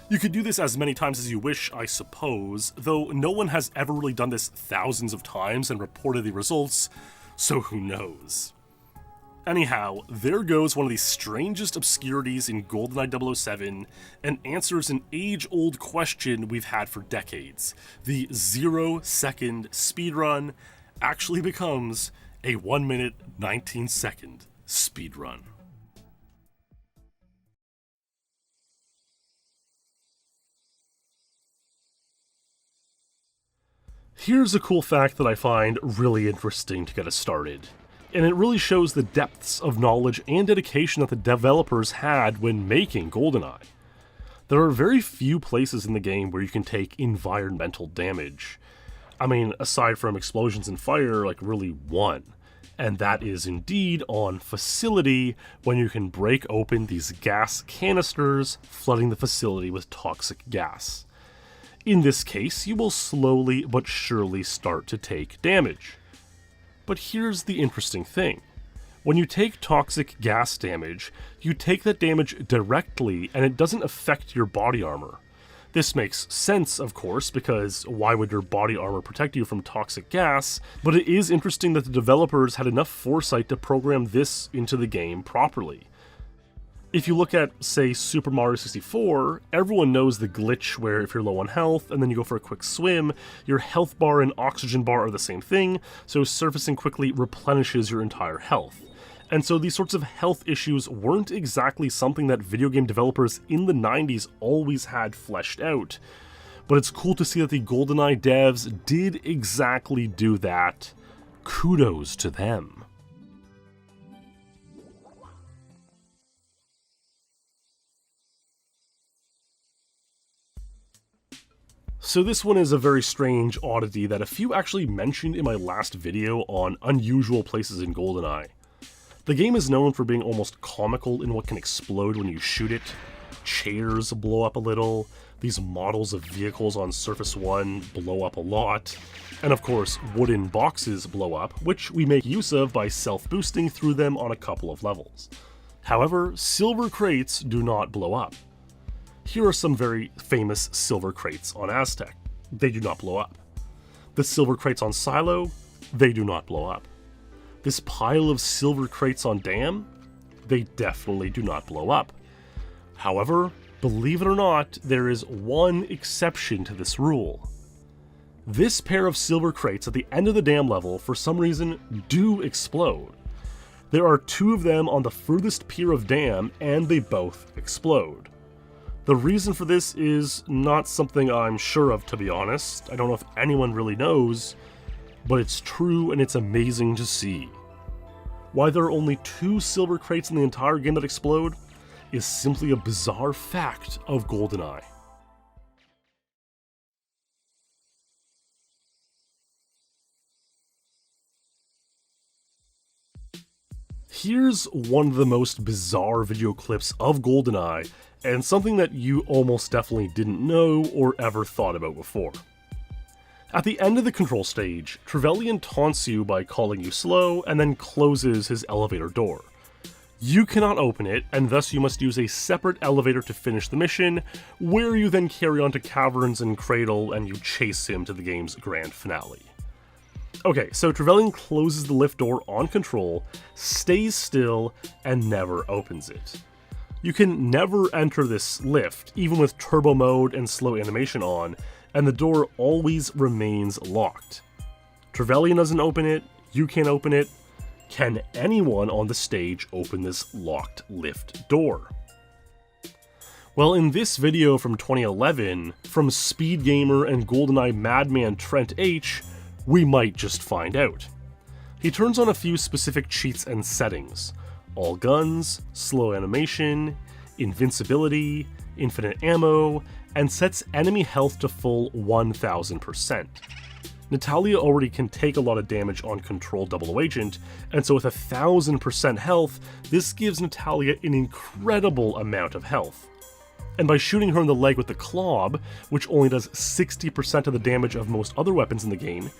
You could do this as many times as you wish, I suppose, though no one has ever really done this thousands of times and reported the results, so who knows. Anyhow, there goes one of the strangest obscurities in GoldenEye 007 and answers an age-old question we've had for decades. The 0-second speedrun actually becomes a 1-minute, 19-second speedrun. Here's a cool fact that I find really interesting to get us started, and it really shows the depths of knowledge and dedication that the developers had when making GoldenEye. There are very few places in the game where you can take environmental damage. I mean, aside from explosions and fire, like really one. And that is indeed on Facility, when you can break open these gas canisters, flooding the facility with toxic gas. In this case, you will slowly but surely start to take damage. But here's the interesting thing. When you take toxic gas damage, you take that damage directly and it doesn't affect your body armor. This makes sense, of course, because why would your body armor protect you from toxic gas? But it is interesting that the developers had enough foresight to program this into the game properly. If you look at, say, Super Mario 64, everyone knows the glitch where if you're low on health and then you go for a quick swim, your health bar and oxygen bar are the same thing, so surfacing quickly replenishes your entire health. And so these sorts of health issues weren't exactly something that video game developers in the 90s always had fleshed out. But it's cool to see that the GoldenEye devs did exactly do that. Kudos to them. So this one is a very strange oddity that a few actually mentioned in my last video on unusual places in GoldenEye. The game is known for being almost comical in what can explode when you shoot it. Chairs blow up a little, these models of vehicles on Surface 1 blow up a lot, and of course wooden boxes blow up, which we make use of by self-boosting through them on a couple of levels. However, silver crates do not blow up. Here are some very famous silver crates on Aztec. They do not blow up. The silver crates on Silo, they do not blow up. This pile of silver crates on Dam, they definitely do not blow up. However, believe it or not, there is one exception to this rule. This pair of silver crates at the end of the Dam level, for some reason, do explode. There are two of them on the furthest pier of Dam, and they both explode. The reason for this is not something I'm sure of, to be honest. I don't know if anyone really knows, but it's true and it's amazing to see. Why there are only two silver crates in the entire game that explode is simply a bizarre fact of GoldenEye. Here's one of the most bizarre video clips of GoldenEye, and something that you almost definitely didn't know or ever thought about before. At the end of the control stage, Trevelyan taunts you by calling you slow and then closes his elevator door. You cannot open it, and thus you must use a separate elevator to finish the mission, where you then carry on to Caverns and Cradle and you chase him to the game's grand finale. Okay, so Trevelyan closes the lift door on control, stays still, and never opens it. You can never enter this lift, even with turbo mode and slow animation on, and the door always remains locked. Trevelyan doesn't open it, you can't open it. Can anyone on the stage open this locked lift door? Well, in this video from 2011, from Speed Gamer and GoldenEye madman Trent H, we might just find out. He turns on a few specific cheats and settings. All guns, slow animation, invincibility, infinite ammo, and sets enemy health to full 1000%. Natalia already can take a lot of damage on control double agent, and so with 1000% health, this gives Natalia an incredible amount of health. And by shooting her in the leg with the Clob, which only does 60% of the damage of most other weapons in the game,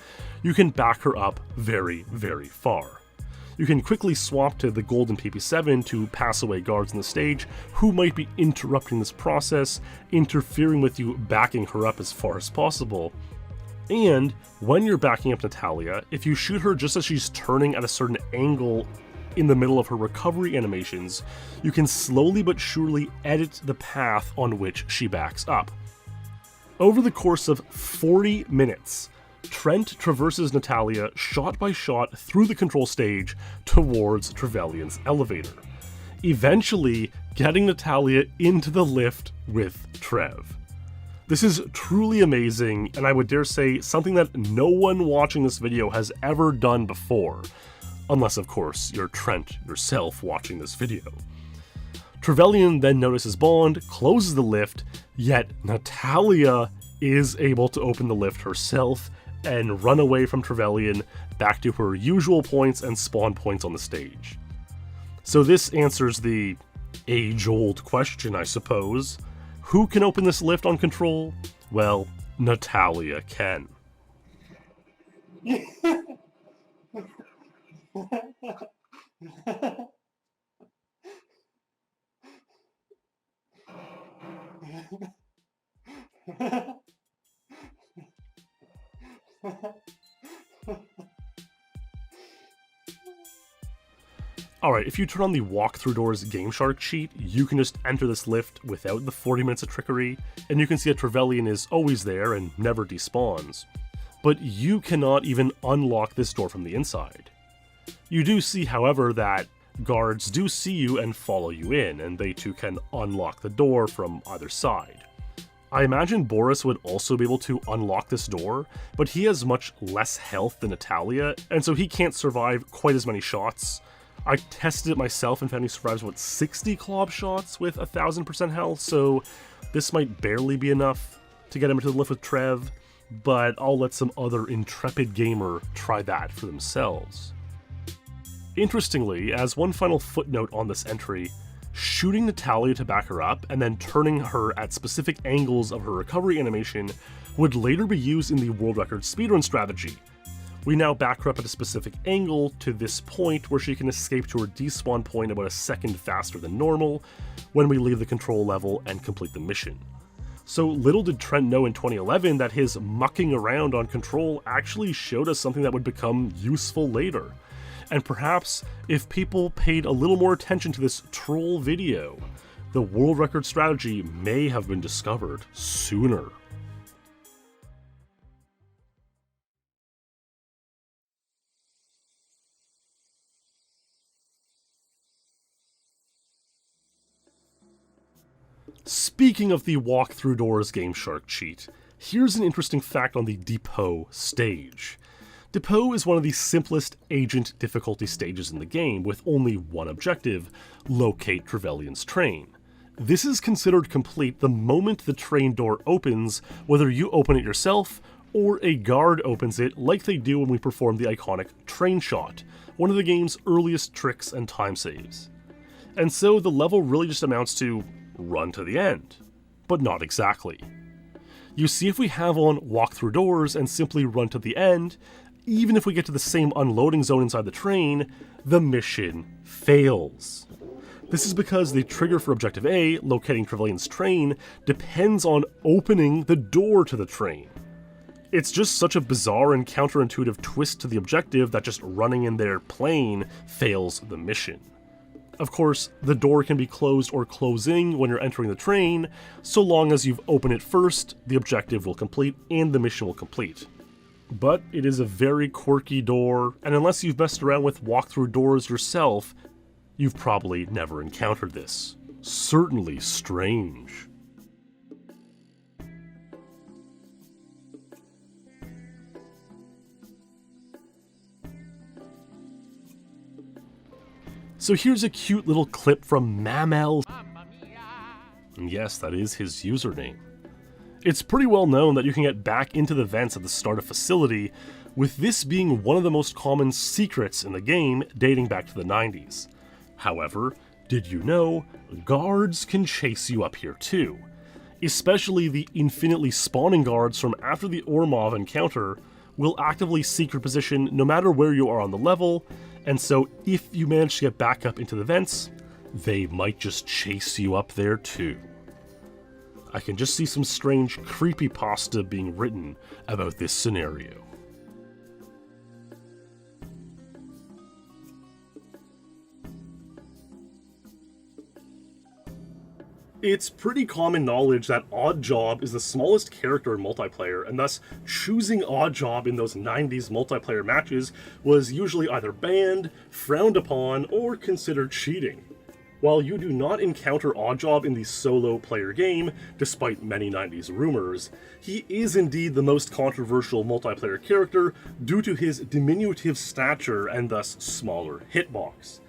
you can back her up very, very far. You can quickly swap to the golden PP7 to pass away guards on the stage who might be interrupting this process, interfering with you backing her up as far as possible. And when you're backing up Natalia, if you shoot her just as she's turning at a certain angle in the middle of her recovery animations, you can slowly but surely edit the path on which she backs up. Over the course of 40 minutes, Trent traverses Natalia shot by shot through the control stage towards Trevelyan's elevator, eventually getting Natalia into the lift with Trev. This is truly amazing, and I would dare say something that no one watching this video has ever done before, unless of course you're Trent yourself watching this video. Trevelyan then notices Bond, closes the lift, yet Natalia is able to open the lift herself and run away from Trevelyan back to her usual points and spawn points on the stage. So this answers the age-old question, I suppose. Who can open this lift on control? Well, Natalia can. Alright, if you turn on the walk-through doors Gameshark cheat, you can just enter this lift without the 40 minutes of trickery, and you can see that Trevelyan is always there and never despawns. But you cannot even unlock this door from the inside. You do see, however, that guards do see you and follow you in, and they too can unlock the door from either side. I imagine Boris would also be able to unlock this door, but he has much less health than Natalia, and so he can't survive quite as many shots. I tested it myself and found he survives, 60 club shots with 1000% health, so this might barely be enough to get him into the lift with Trev, but I'll let some other intrepid gamer try that for themselves. Interestingly, as one final footnote on this entry, shooting Natalia to back her up and then turning her at specific angles of her recovery animation would later be used in the world record speedrun strategy. We now back her up at a specific angle to this point where she can escape to her despawn point about a second faster than normal when we leave the control level and complete the mission. So little did Trent know in 2011 that his mucking around on control actually showed us something that would become useful later. And perhaps, if people paid a little more attention to this troll video, the world record strategy may have been discovered sooner. Speaking of the walk-through doors Gameshark cheat, here's an interesting fact on the Depot stage. Depot is one of the simplest agent difficulty stages in the game, with only one objective: locate Trevelyan's train. This is considered complete the moment the train door opens, whether you open it yourself or a guard opens it like they do when we perform the iconic train shot, one of the game's earliest tricks and time saves. And so the level really just amounts to run to the end, but not exactly. You see, if we have on walk through doors and simply run to the end, even if we get to the same unloading zone inside the train, the mission fails. This is because the trigger for Objective A, locating Trevelyan's train, depends on opening the door to the train. It's just such a bizarre and counterintuitive twist to the objective that just running in there plain fails the mission. Of course, the door can be closed or closing when you're entering the train, so long as you've opened it first, the objective will complete and the mission will complete. But it is a very quirky door, and unless you've messed around with walkthrough doors yourself, you've probably never encountered this. Certainly strange. So here's a cute little clip from Mamel. And yes, that is his username. It's pretty well known that you can get back into the vents at the start of Facility, with this being one of the most common secrets in the game dating back to the 90s. However, did you know, guards can chase you up here too? Especially the infinitely spawning guards from after the Ourumov encounter will actively seek your position no matter where you are on the level, and so if you manage to get back up into the vents, they might just chase you up there too. I can just see some strange creepypasta being written about this scenario. It's pretty common knowledge that Oddjob is the smallest character in multiplayer, and thus choosing Oddjob in those 90s multiplayer matches was usually either banned, frowned upon, or considered cheating. While you do not encounter Oddjob in the solo player game, despite many 90s rumors, he is indeed the most controversial multiplayer character due to his diminutive stature and thus smaller hitbox.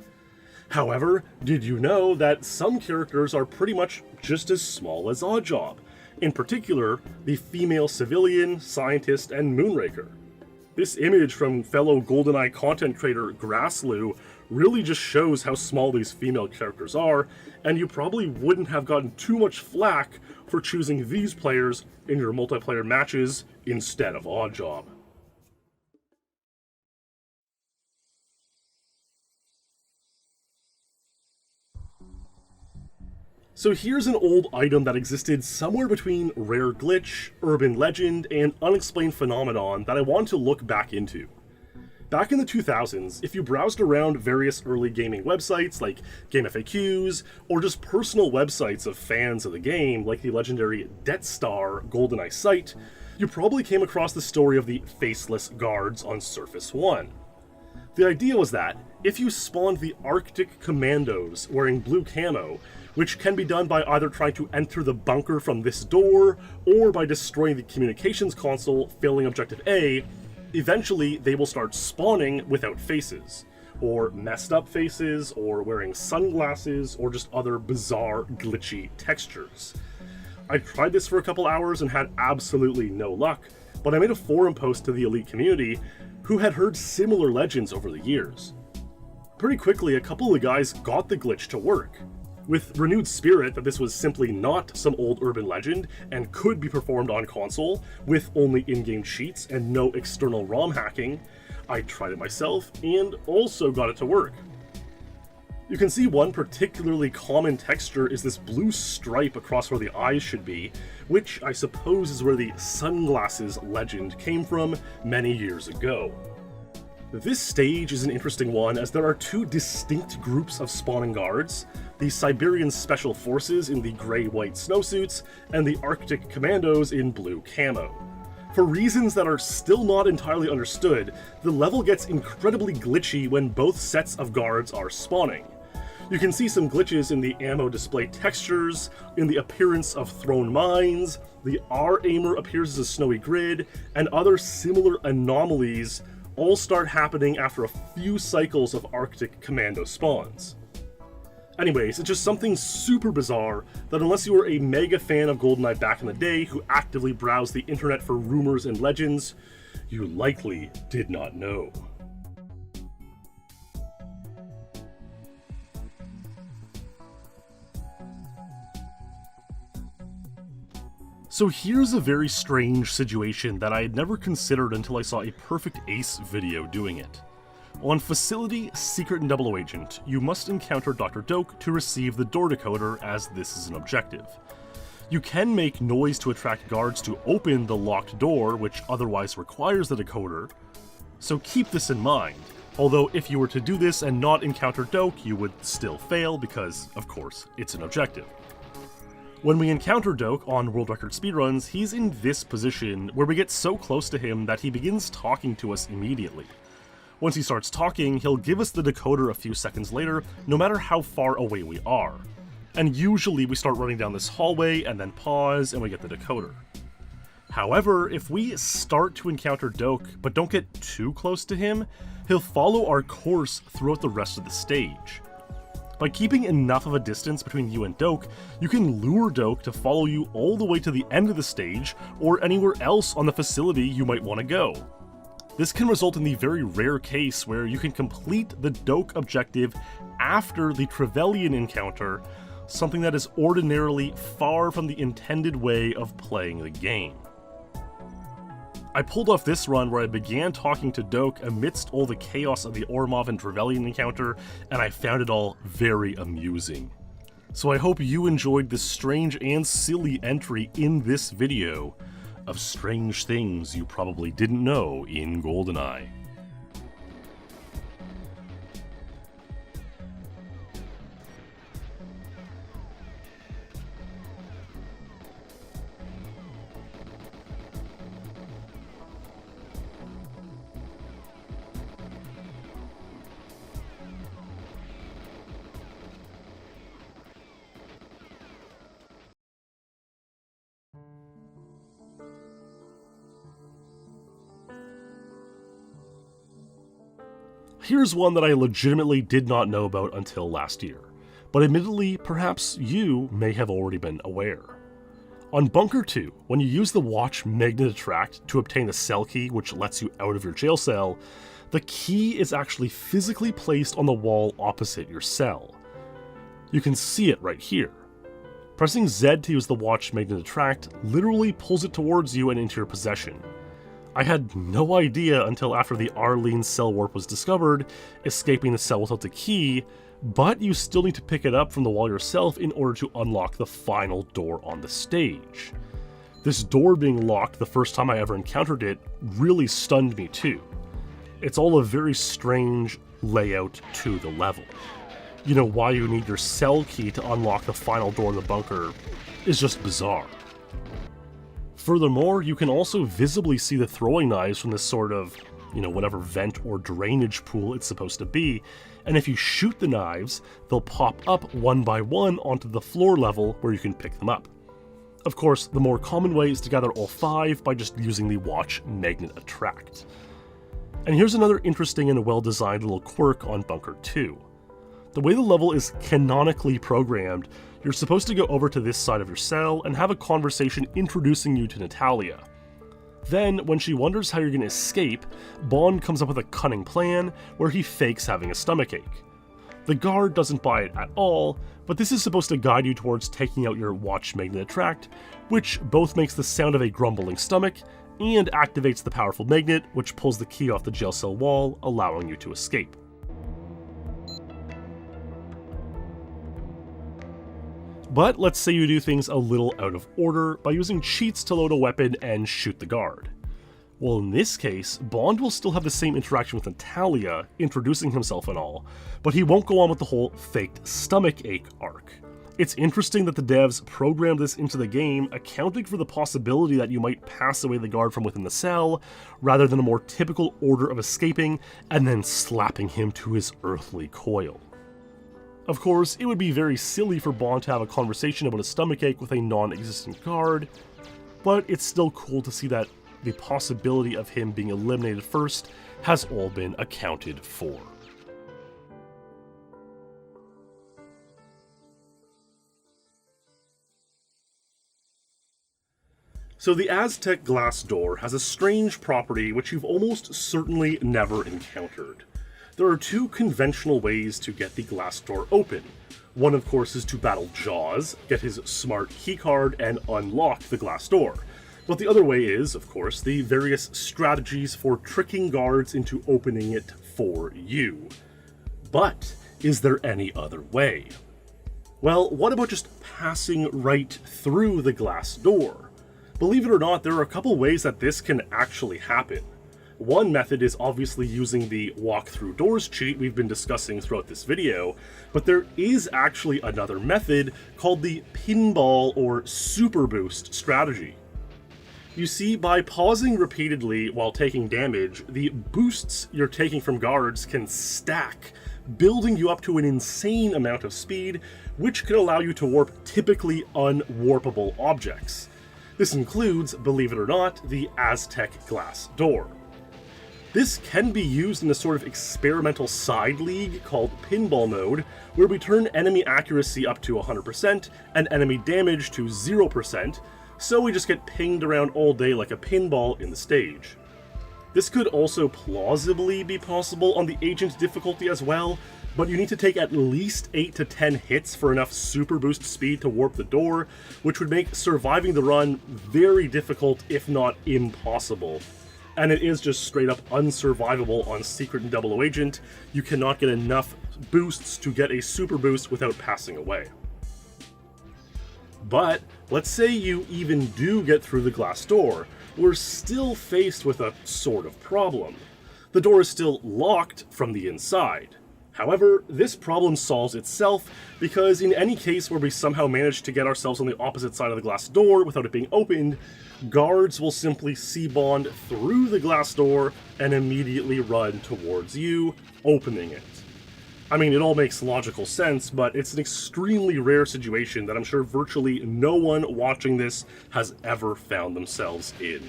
However, did you know that some characters are pretty much just as small as Oddjob? In particular, the female civilian, scientist, and Moonraker. This image from fellow GoldenEye content creator Grassloo really just shows how small these female characters are, and you probably wouldn't have gotten too much flack for choosing these players in your multiplayer matches instead of Oddjob. So here's an old item that existed somewhere between rare glitch, urban legend, and unexplained phenomenon that I want to look back into. Back in the 2000s, if you browsed around various early gaming websites like Game FAQs, or just personal websites of fans of the game like the legendary Death Star GoldenEye site, you probably came across the story of the Faceless Guards on Surface 1. The idea was that, if you spawned the Arctic Commandos wearing blue camo, which can be done by either trying to enter the bunker from this door, or by destroying the communications console, failing Objective A, eventually they will start spawning without faces, or messed up faces, or wearing sunglasses, or just other bizarre, glitchy textures. I tried this for a couple hours and had absolutely no luck, but I made a forum post to the Elite community who had heard similar legends over the years. Pretty quickly, a couple of the guys got the glitch to work. With renewed spirit that this was simply not some old urban legend and could be performed on console with only in-game cheats and no external ROM hacking, I tried it myself and also got it to work. You can see one particularly common texture is this blue stripe across where the eyes should be, which I suppose is where the sunglasses legend came from many years ago. This stage is an interesting one as there are two distinct groups of spawning guards, the Siberian Special Forces in the gray-white snowsuits, and the Arctic Commandos in blue camo. For reasons that are still not entirely understood, the level gets incredibly glitchy when both sets of guards are spawning. You can see some glitches in the ammo display textures, in the appearance of thrown mines, the R-aimer appears as a snowy grid, and other similar anomalies all start happening after a few cycles of Arctic Commando spawns. Anyways, it's just something super bizarre that unless you were a mega fan of GoldenEye back in the day who actively browsed the internet for rumors and legends, you likely did not know. So here's a very strange situation that I had never considered until I saw a Perfect Ace video doing it. On Facility, Secret and Double Agent, you must encounter Dr. Doak to receive the door decoder, as this is an objective. You can make noise to attract guards to open the locked door, which otherwise requires the decoder, so keep this in mind. Although if you were to do this and not encounter Doak, you would still fail because, of course, it's an objective. When we encounter Doak on World Record Speedruns, he's in this position where we get so close to him that he begins talking to us immediately. Once he starts talking, he'll give us the decoder a few seconds later, no matter how far away we are. And usually we start running down this hallway and then pause and we get the decoder. However, if we start to encounter Doak but don't get too close to him, he'll follow our course throughout the rest of the stage. By keeping enough of a distance between you and Doak, you can lure Doak to follow you all the way to the end of the stage, or anywhere else on the facility you might want to go. This can result in the very rare case where you can complete the Doak objective after the Trevelyan encounter, something that is ordinarily far from the intended way of playing the game. I pulled off this run where I began talking to Doak amidst all the chaos of the Ourumov and Trevelyan encounter, and I found it all very amusing. So I hope you enjoyed this strange and silly entry in this video of strange things you probably didn't know in GoldenEye. Here's one that I legitimately did not know about until last year, but admittedly, perhaps you may have already been aware. On Bunker 2, when you use the watch magnet attract to obtain the cell key which lets you out of your jail cell, the key is actually physically placed on the wall opposite your cell. You can see it right here. Pressing Z to use the watch magnet attract literally pulls it towards you and into your possession. I had no idea until after the Arlene cell warp was discovered, escaping the cell without the key, but you still need to pick it up from the wall yourself in order to unlock the final door on the stage. This door being locked the first time I ever encountered it really stunned me too. it's all a very strange layout to the level. You know, why you need your cell key to unlock the final door in the bunker is just bizarre. Furthermore, you can also visibly see the throwing knives from this sort of, you know, whatever vent or drainage pool it's supposed to be, and if you shoot the knives, they'll pop up one by one onto the floor level where you can pick them up. Of course, the more common way is to gather all 5 by just using the watch magnet attract. And here's another interesting and well-designed little quirk on Bunker 2. The way the level is canonically programmed, you're supposed to go over to this side of your cell and have a conversation introducing you to Natalia. Then, when she wonders how you're going to escape, Bond comes up with a cunning plan where he fakes having a stomachache. The guard doesn't buy it at all, but this is supposed to guide you towards taking out your watch magnet attract, which both makes the sound of a grumbling stomach and activates the powerful magnet, which pulls the key off the jail cell wall, allowing you to escape. But let's say you do things a little out of order by using cheats to load a weapon and shoot the guard. Well, in this case, Bond will still have the same interaction with Natalia, introducing himself and all, but he won't go on with the whole faked stomach ache arc. It's interesting that the devs programmed this into the game, accounting for the possibility that you might pass away the guard from within the cell, rather than a more typical order of escaping and then slapping him to his earthly coil. Of course, it would be very silly for Bond to have a conversation about a stomachache with a non-existent guard, but it's still cool to see that the possibility of him being eliminated first has all been accounted for. So the Aztec glass door has a strange property which you've almost certainly never encountered. There are 2 conventional ways to get the glass door open. One, of course, is to battle Jaws, get his smart keycard, and unlock the glass door. But the other way is, of course, the various strategies for tricking guards into opening it for you. But is there any other way? Well, what about just passing right through the glass door? Believe it or not, there are a couple ways that this can actually happen. One method is obviously using the walk through doors cheat we've been discussing throughout this video, but there is actually another method called the pinball or super boost strategy. You see, by pausing repeatedly while taking damage, the boosts you're taking from guards can stack, building you up to an insane amount of speed, which can allow you to warp typically unwarpable objects. This includes, believe it or not, the Aztec glass door. This can be used in a sort of experimental side league called Pinball Mode, where we turn enemy accuracy up to 100% and enemy damage to 0%, so we just get pinged around all day like a pinball in the stage. This could also plausibly be possible on the Agent difficulty as well, but you need to take at least 8 to 10 hits for enough super boost speed to warp the door, which would make surviving the run very difficult, if not impossible. And it is just straight up unsurvivable on Secret and 00 Agent. You cannot get enough boosts to get a super boost without passing away. But let's say you even do get through the glass door, we're still faced with a sort of problem. The door is still locked from the inside. However, this problem solves itself because in any case where we somehow manage to get ourselves on the opposite side of the glass door without it being opened, guards will simply C-bond through the glass door and immediately run towards you, opening it. I mean, it all makes logical sense, but it's an extremely rare situation that I'm sure virtually no one watching this has ever found themselves in.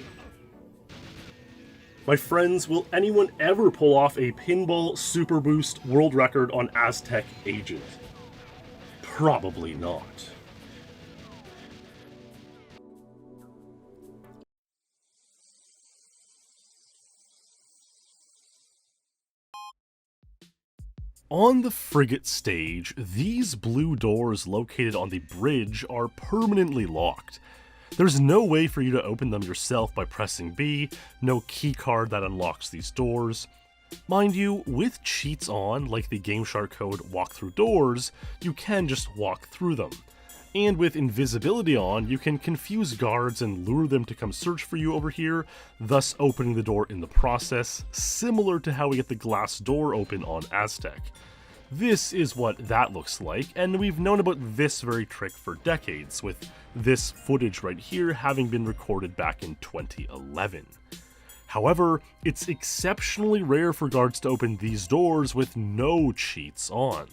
My friends, will anyone ever pull off a pinball super boost world record on Aztec Agent? Probably not. On the Frigate stage, these blue doors located on the bridge are permanently locked. There's no way for you to open them yourself by pressing B, no keycard that unlocks these doors. Mind you, with cheats on, like the Gameshark code walk through doors, you can just walk through them. And with invisibility on, you can confuse guards and lure them to come search for you over here, thus opening the door in the process, similar to how we get the glass door open on Aztec. This is what that looks like, and we've known about this very trick for decades, with this footage right here having been recorded back in 2011. However, it's exceptionally rare for guards to open these doors with no cheats on.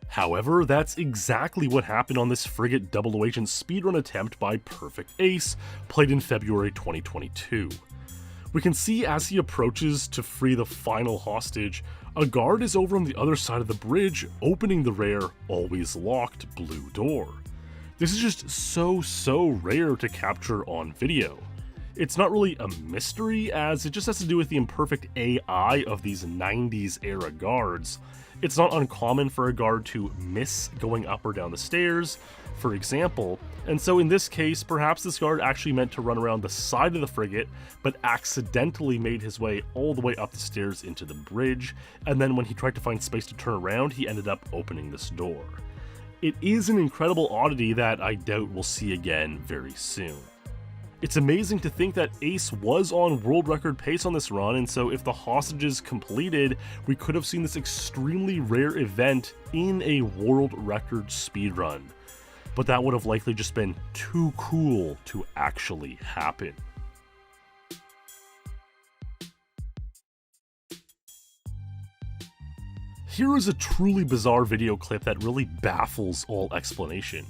However, that's exactly what happened on this Frigate double agent speedrun attempt by Perfect Ace, played in February 2022. We can see as he approaches to free the final hostage, a guard is over on the other side of the bridge, opening the rare, always locked blue door. This is just so rare to capture on video. It's not really a mystery, as it just has to do with the imperfect AI of these 90s era guards. It's not uncommon for a guard to miss going up or down the stairs, for example, and so in this case, perhaps this guard actually meant to run around the side of the frigate, but accidentally made his way all the way up the stairs into the bridge, and then when he tried to find space to turn around, he ended up opening this door. It is an incredible oddity that I doubt we'll see again very soon. It's amazing to think that Ace was on world record pace on this run, and so if the hostages completed, we could have seen this extremely rare event in a world record speedrun. But that would have likely just been too cool to actually happen. Here is a truly bizarre video clip that really baffles all explanation.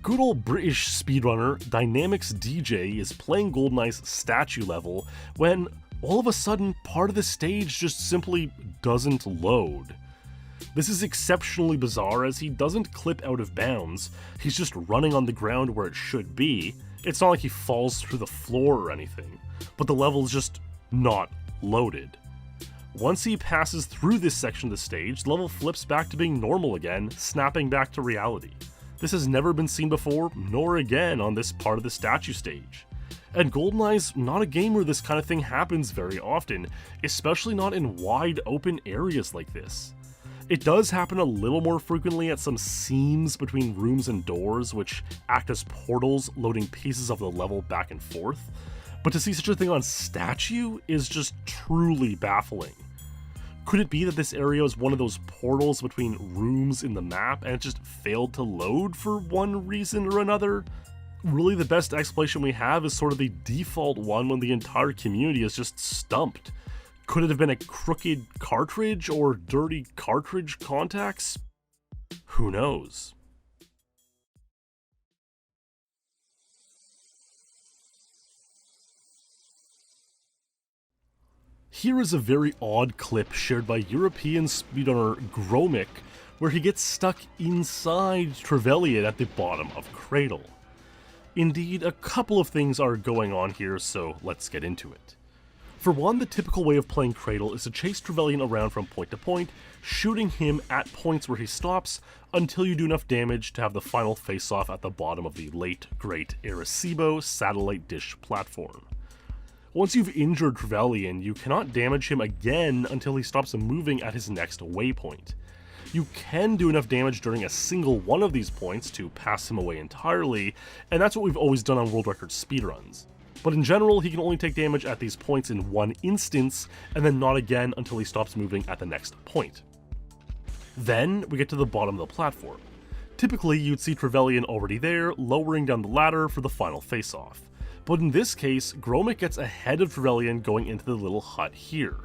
Good old British speedrunner Dynamics DJ is playing GoldenEye's statue level when all of a sudden part of the stage just simply doesn't load. This is exceptionally bizarre as he doesn't clip out of bounds, he's just running on the ground where it should be. It's not like he falls through the floor or anything, but the level is just not loaded. Once he passes through this section of the stage, the level flips back to being normal again, snapping back to reality. This has never been seen before, nor again on this part of the statue stage. And GoldenEye's not a game where this kind of thing happens very often, especially not in wide open areas like this. It does happen a little more frequently at some seams between rooms and doors, which act as portals loading pieces of the level back and forth, but to see such a thing on statue is just truly baffling. Could it be that this area is one of those portals between rooms in the map and it just failed to load for one reason or another? Really, the best explanation we have is sort of the default one when the entire community is just stumped. Could it have been a crooked cartridge or dirty cartridge contacts? Who knows? Here is a very odd clip shared by European speedrunner Gromik, where he gets stuck inside Trevelyan at the bottom of Cradle. Indeed, a couple of things are going on here, so let's get into it. For one, the typical way of playing Cradle is to chase Trevelyan around from point to point, shooting him at points where he stops until you do enough damage to have the final face-off at the bottom of the late, great Arecibo satellite dish platform. Once you've injured Trevelyan, you cannot damage him again until he stops moving at his next waypoint. You can do enough damage during a single one of these points to pass him away entirely, and that's what we've always done on world record speedruns. But in general, he can only take damage at these points in one instance, and then not again until he stops moving at the next point. Then, we get to the bottom of the platform. Typically, you'd see Trevelyan already there, lowering down the ladder for the final face-off. But in this case, Gromik gets ahead of Trevelyan going into the little hut here.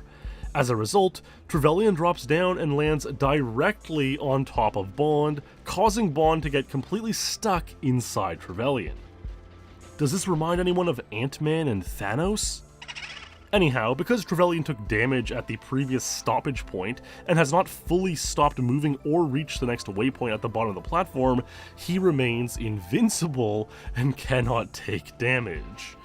As a result, Trevelyan drops down and lands directly on top of Bond, causing Bond to get completely stuck inside Trevelyan. Does this remind anyone of Ant-Man and Thanos? Anyhow, because Trevelyan took damage at the previous stoppage point and has not fully stopped moving or reached the next waypoint at the bottom of the platform, he remains invincible and cannot take damage.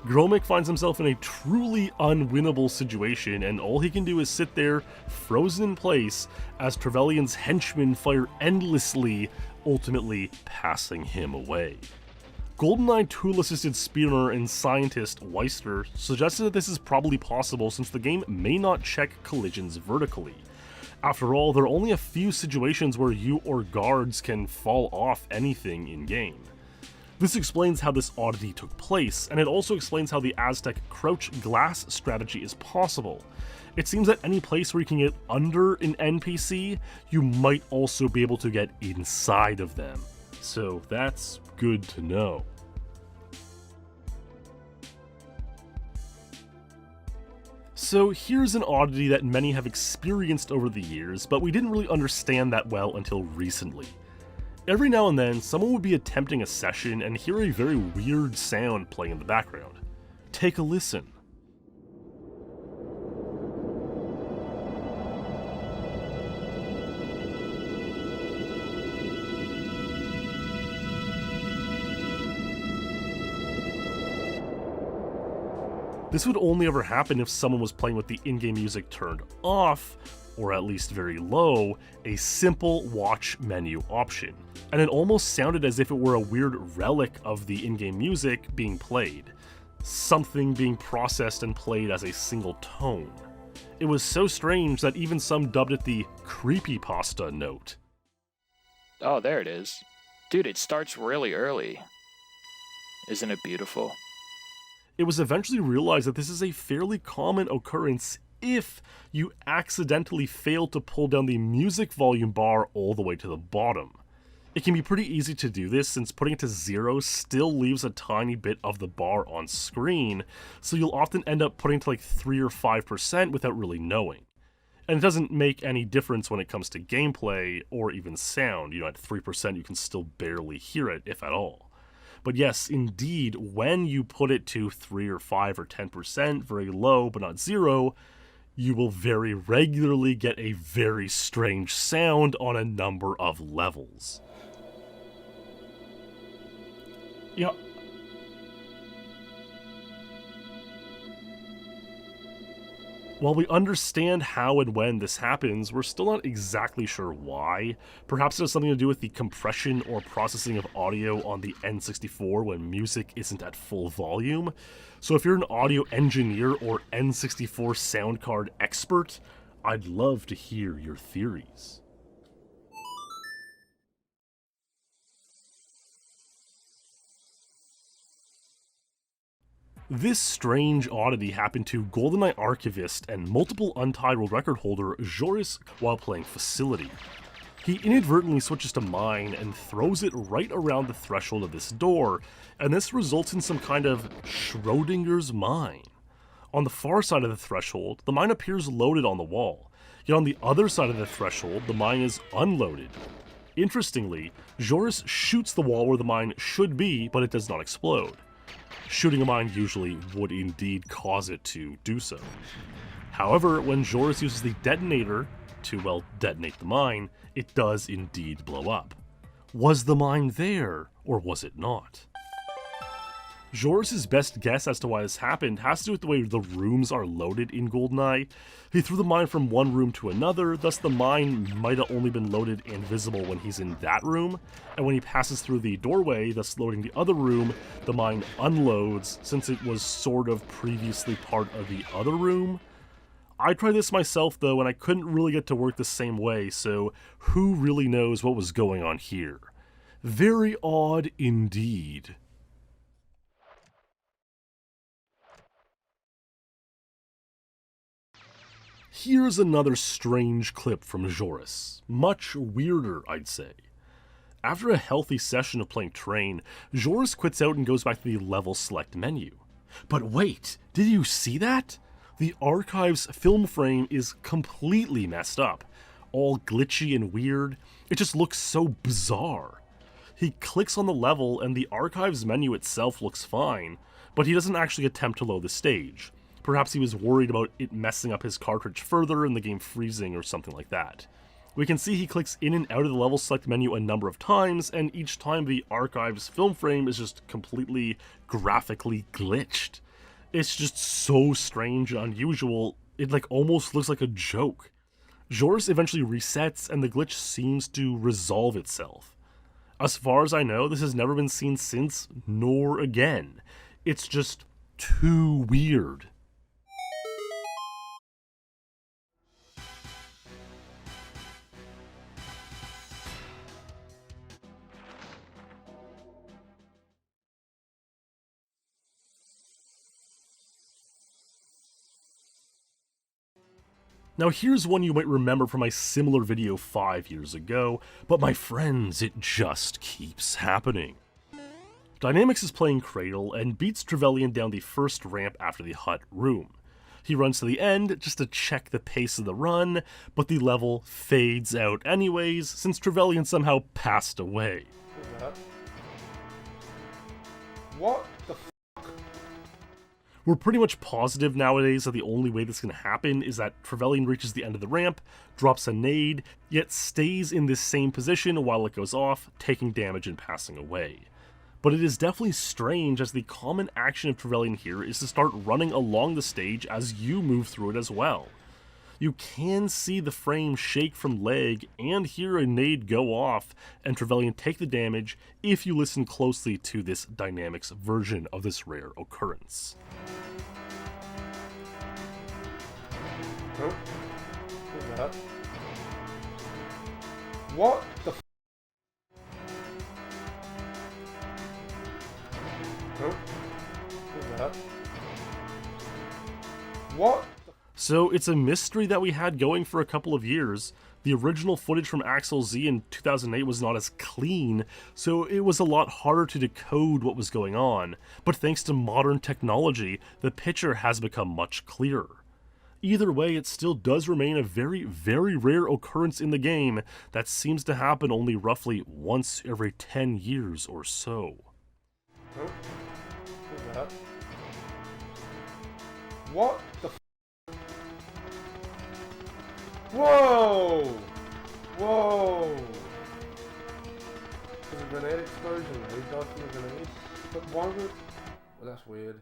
Gromik finds himself in a truly unwinnable situation, and all he can do is sit there, frozen in place, as Trevelyan's henchmen fire endlessly, ultimately passing him away. GoldenEye tool-assisted speedrunner and scientist Weister suggested that this is probably possible since the game may not check collisions vertically. After all, there are only a few situations where you or guards can fall off anything in-game. This explains how this oddity took place, and it also explains how the Aztec crouch glass strategy is possible. It seems that any place where you can get under an NPC, you might also be able to get inside of them. So that's good to know. So here's an oddity that many have experienced over the years, but we didn't really understand that well until recently. Every now and then, someone would be attempting a session and hear a very weird sound playing in the background. Take a listen. This would only ever happen if someone was playing with the in-game music turned off, or at least very low, a simple watch menu option. And it almost sounded as if it were a weird relic of the in-game music being played. Something being processed and played as a single tone. It was so strange that even some dubbed it the creepypasta note. Oh, there it is. Dude, it starts really early. Isn't it beautiful? It was eventually realized that this is a fairly common occurrence if you accidentally fail to pull down the music volume bar all the way to the bottom. It can be pretty easy to do this since putting it to 0 still leaves a tiny bit of the bar on screen, so you'll often end up putting it to like 3 or 5% without really knowing. And it doesn't make any difference when it comes to gameplay or even sound. At 3% you can still barely hear it, if at all. But yes, indeed, when you put it to 3 or 5 or 10%, very low but not 0, you will very regularly get a very strange sound on a number of levels. While we understand how and when this happens, we're still not exactly sure why. Perhaps it has something to do with the compression or processing of audio on the N64 when music isn't at full volume. So if you're an audio engineer or N64 sound card expert, I'd love to hear your theories. This strange oddity happened to GoldenEye archivist and multiple untied world record holder Joris while playing Facility. He inadvertently switches to mine and throws it right around the threshold of this door, and this results in some kind of Schrodinger's mine. On the far side of the threshold, the mine appears loaded on the wall, yet on the other side of the threshold, the mine is unloaded. Interestingly, Joris shoots the wall where the mine should be, but it does not explode. Shooting a mine usually would indeed cause it to do so. However, when Joris uses the detonator to, well, detonate the mine, it does indeed blow up. Was the mine there, or was it not? Joris' best guess as to why this happened has to do with the way the rooms are loaded in GoldenEye. He threw the mine from one room to another, thus the mine might have only been loaded and visible when he's in that room, and when he passes through the doorway, thus loading the other room, the mine unloads since it was sort of previously part of the other room. I tried this myself though, and I couldn't really get to work the same way, so who really knows what was going on here? Very odd indeed. Here's another strange clip from Joris. Much weirder, I'd say. After a healthy session of playing Train, Joris quits out and goes back to the level select menu. But wait, did you see that? The archive's film frame is completely messed up. All glitchy and weird. It just looks so bizarre. He clicks on the level and the archive's menu itself looks fine, but he doesn't actually attempt to load the stage. Perhaps he was worried about it messing up his cartridge further and the game freezing or something like that. We can see he clicks in and out of the level select menu a number of times, and each time the archive's film frame is just completely graphically glitched. It's just so strange and unusual, it almost looks like a joke. Joris eventually resets and the glitch seems to resolve itself. As far as I know, this has never been seen since, nor again. It's just too weird. Now here's one you might remember from my similar video 5 years ago, but my friends, it just keeps happening. Dynamics is playing Cradle and beats Trevelyan down the first ramp after the hut room. He runs to the end just to check the pace of the run, but the level fades out anyways since Trevelyan somehow passed away. What the We're pretty much positive nowadays that the only way this can happen is that Trevelyan reaches the end of the ramp, drops a nade, yet stays in this same position while it goes off, taking damage and passing away. But it is definitely strange as the common action of Trevelyan here is to start running along the stage as you move through it as well. You can see the frame shake from lag and hear a nade go off and Trevelyan take the damage if you listen closely to this dynamics version of this rare occurrence. Huh? What's that? What the f? Huh? What's that? What? So it's a mystery that we had going for a couple of years. The original footage from Axel Z in 2008 was not as clean, so it was a lot harder to decode what was going on, but thanks to modern technology, the picture has become much clearer. Either way, it still does remain a very, very rare occurrence in the game that seems to happen only roughly once every 10 years or so. Huh? What's that? What the f? Whoa! Whoa! There's a grenade explosion. He died from a grenade. But why would... Well, that's weird.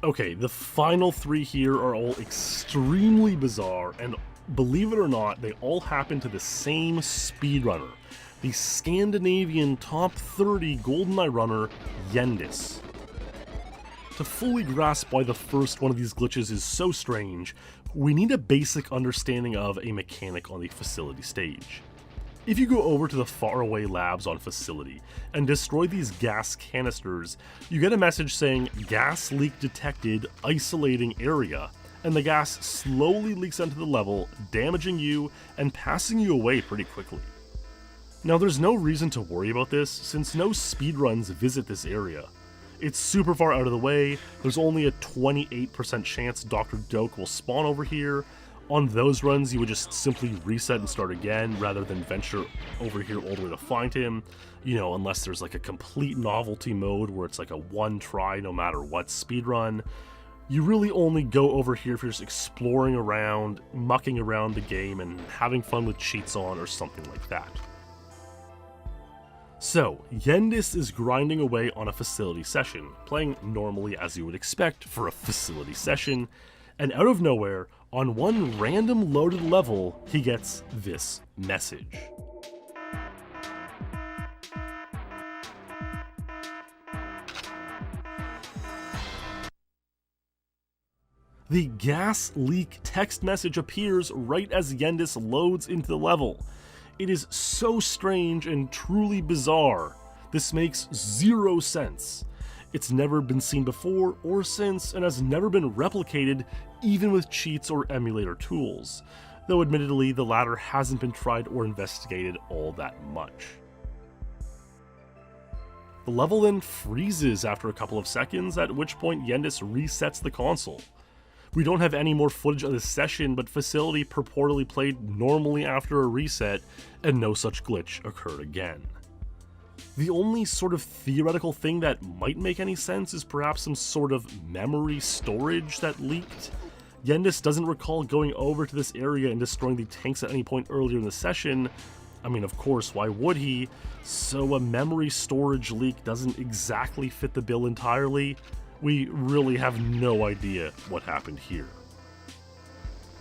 Okay, the final three here are all extremely bizarre, and believe it or not, they all happen to the same speedrunner, the Scandinavian top 30 GoldenEye runner, Yendis. To fully grasp why the first one of these glitches is so strange, we need a basic understanding of a mechanic on the facility stage. If you go over to the faraway labs on facility and destroy these gas canisters, you get a message saying gas leak detected, isolating area, and the gas slowly leaks onto the level, damaging you and passing you away pretty quickly. Now there's no reason to worry about this since no speedruns visit this area. It's super far out of the way, there's only a 28% chance Dr. Doak will spawn over here. On those runs, you would just simply reset and start again rather than venture over here all the way to find him, you know, unless there's like a complete novelty mode where it's like a one try no matter what speedrun. You really only go over here if you're just exploring around, mucking around the game, and having fun with cheats on or something like that. So, Yendis is grinding away on a facility session, playing normally as you would expect for a facility session, and out of nowhere, on one random loaded level, he gets this message. The gas leak text message appears right as Yendis loads into the level. It is so strange and truly bizarre. This makes zero sense. It's never been seen before or since and has never been replicated even with cheats or emulator tools, though admittedly the latter hasn't been tried or investigated all that much. The level then freezes after a couple of seconds, at which point Yendis resets the console. We don't have any more footage of this session, but Facility purportedly played normally after a reset, and no such glitch occurred again. The only sort of theoretical thing that might make any sense is perhaps some sort of memory storage that leaked. Yendis doesn't recall going over to this area and destroying the tanks at any point earlier in the session. I mean, of course, why would he? So a memory storage leak doesn't exactly fit the bill entirely. We really have no idea what happened here.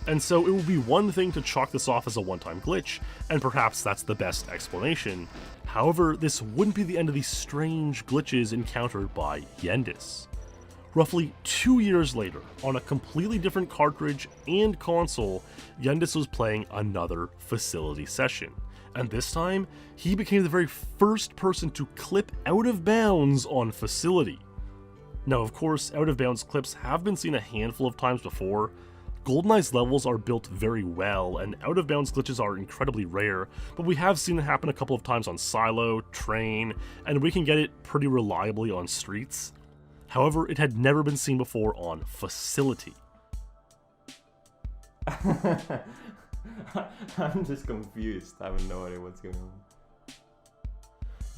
And so it would be one thing to chalk this off as a one-time glitch, and perhaps that's the best explanation. However, this wouldn't be the end of these strange glitches encountered by Yendis. Roughly 2 years later, on a completely different cartridge and console, Yendis was playing another facility session, And this time, he became the very first person to clip out of bounds on Facility. Now, of course, out of bounds clips have been seen a handful of times before. GoldenEye's levels are built very well, and out of bounds glitches are incredibly rare, but we have seen it happen a couple of times on Silo, Train, and we can get it pretty reliably on Streets. However, it had never been seen before on Facility. I'm just confused. I have no idea what's going on.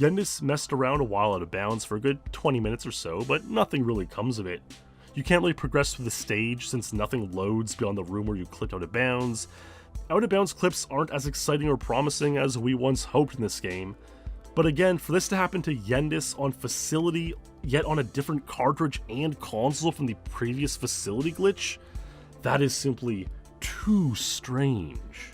Yendis messed around a while out of bounds for a good 20 minutes or so, but nothing really comes of it. You can't really progress through the stage since nothing loads beyond the room where you clicked out of bounds. Out of bounds clips aren't as exciting or promising as we once hoped in this game. But again, for this to happen to Yendis on Facility, yet on a different cartridge and console from the previous Facility glitch, that is simply too strange.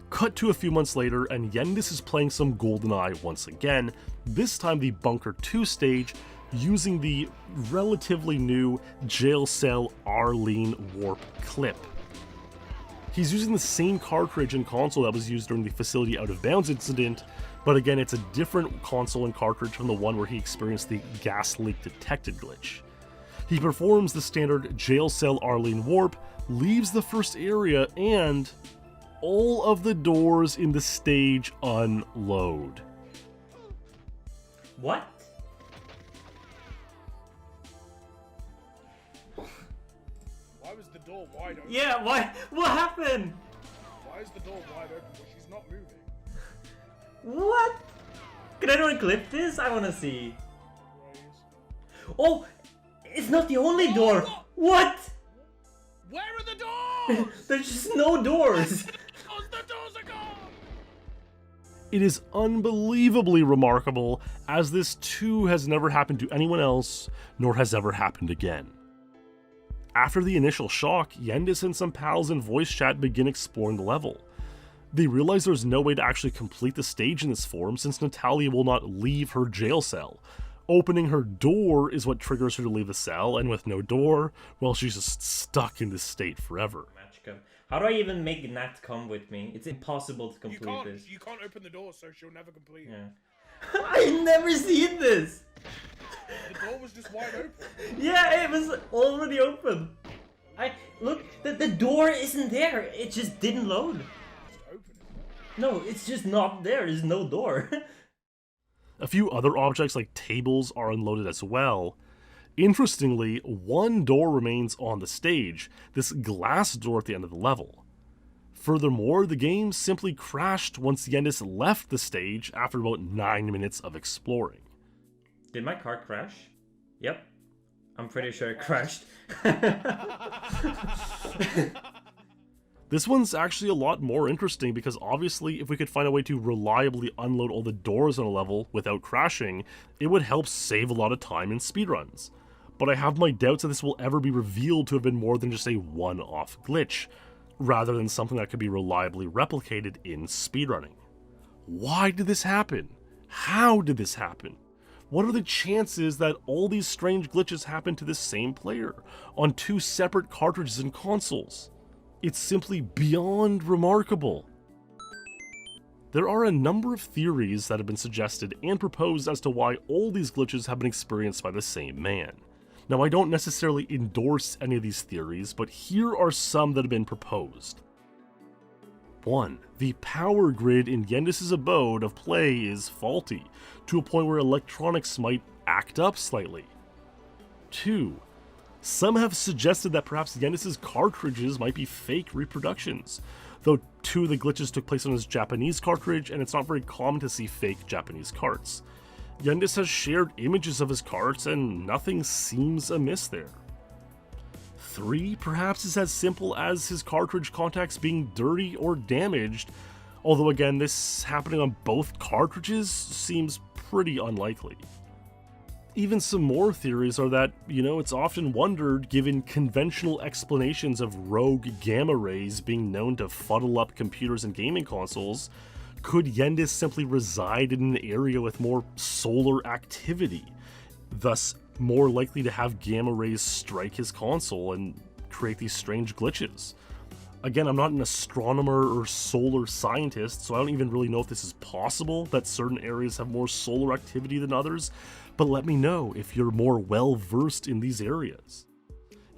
Cut to a few months later, and Yendis is playing some GoldenEye once again, this time the Bunker 2 stage, using the relatively new Jail Cell Arlene Warp clip. He's using the same cartridge and console that was used during the Facility Out of Bounds incident, but again it's a different console and cartridge from the one where he experienced the gas leak detected glitch. He performs the standard Jail Cell Arlene Warp, leaves the first area, and all of the doors in the stage unload. What? Why was the door wide open? Yeah, why? What happened? Why is the door wide open but she's not moving? What? Can anyone clip this? I wanna see. Oh, it's not the only door. What? Where are the doors? There's just no doors. The doors are gone! It is unbelievably remarkable, as this too has never happened to anyone else, nor has ever happened again. After the initial shock, Yendis and some pals in voice chat begin exploring the level. They realize there's no way to actually complete the stage in this form since Natalia will not leave her jail cell. Opening her door is what triggers her to leave the cell, and with no door, well, she's just stuck in this state forever. How do I even make Nat come with me? It's impossible to complete this. You can't open the door, so she'll never complete it. Yeah. I've never seen this! The door was just wide open. Yeah, it was already open. Look, the door isn't there. It just didn't load. Just open it. No, it's just not there. There's no door. A few other objects like tables are unloaded as well. Interestingly, one door remains on the stage, this glass door at the end of the level. Furthermore, the game simply crashed once Yendis left the stage after about 9 minutes of exploring. Did my car crash? Yep. I'm pretty sure it crashed. This one's actually a lot more interesting because obviously if we could find a way to reliably unload all the doors on a level without crashing, it would help save a lot of time in speedruns. But I have my doubts that this will ever be revealed to have been more than just a one-off glitch, rather than something that could be reliably replicated in speedrunning. Why did this happen? How did this happen? What are the chances that all these strange glitches happen to the same player, on two separate cartridges and consoles? It's simply beyond remarkable. There are a number of theories that have been suggested and proposed as to why all these glitches have been experienced by the same man. Now, I don't necessarily endorse any of these theories, but here are some that have been proposed. 1. The power grid in Yendis' abode of play is faulty, to a point where electronics might act up slightly. 2. Some have suggested that perhaps Yendis' cartridges might be fake reproductions, though 2 of the glitches took place on his Japanese cartridge, and it's not very common to see fake Japanese carts. Yendis has shared images of his carts, and nothing seems amiss there. 3, perhaps it's as simple as his cartridge contacts being dirty or damaged, although again, this happening on both cartridges seems pretty unlikely. Even some more theories are that, it's often wondered, given conventional explanations of rogue gamma rays being known to fuddle up computers and gaming consoles, could Yendis simply reside in an area with more solar activity, thus more likely to have gamma rays strike his console, and create these strange glitches. Again, I'm not an astronomer or solar scientist, so I don't even really know if this is possible, that certain areas have more solar activity than others, but let me know if you're more well-versed in these areas.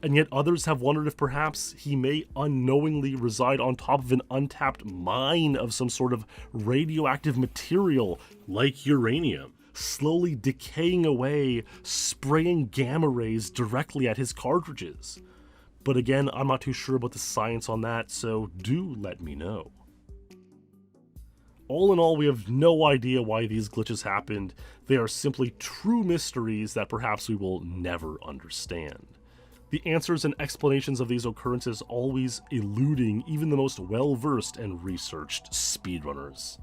And yet others have wondered if perhaps he may unknowingly reside on top of an untapped mine of some sort of radioactive material like uranium, slowly decaying away, spraying gamma rays directly at his cartridges. But again, I'm not too sure about the science on that, so do let me know. All in all, we have no idea why these glitches happened. They are simply true mysteries that perhaps we will never understand. The answers and explanations of these occurrences always eluding even the most well-versed and researched speedrunners.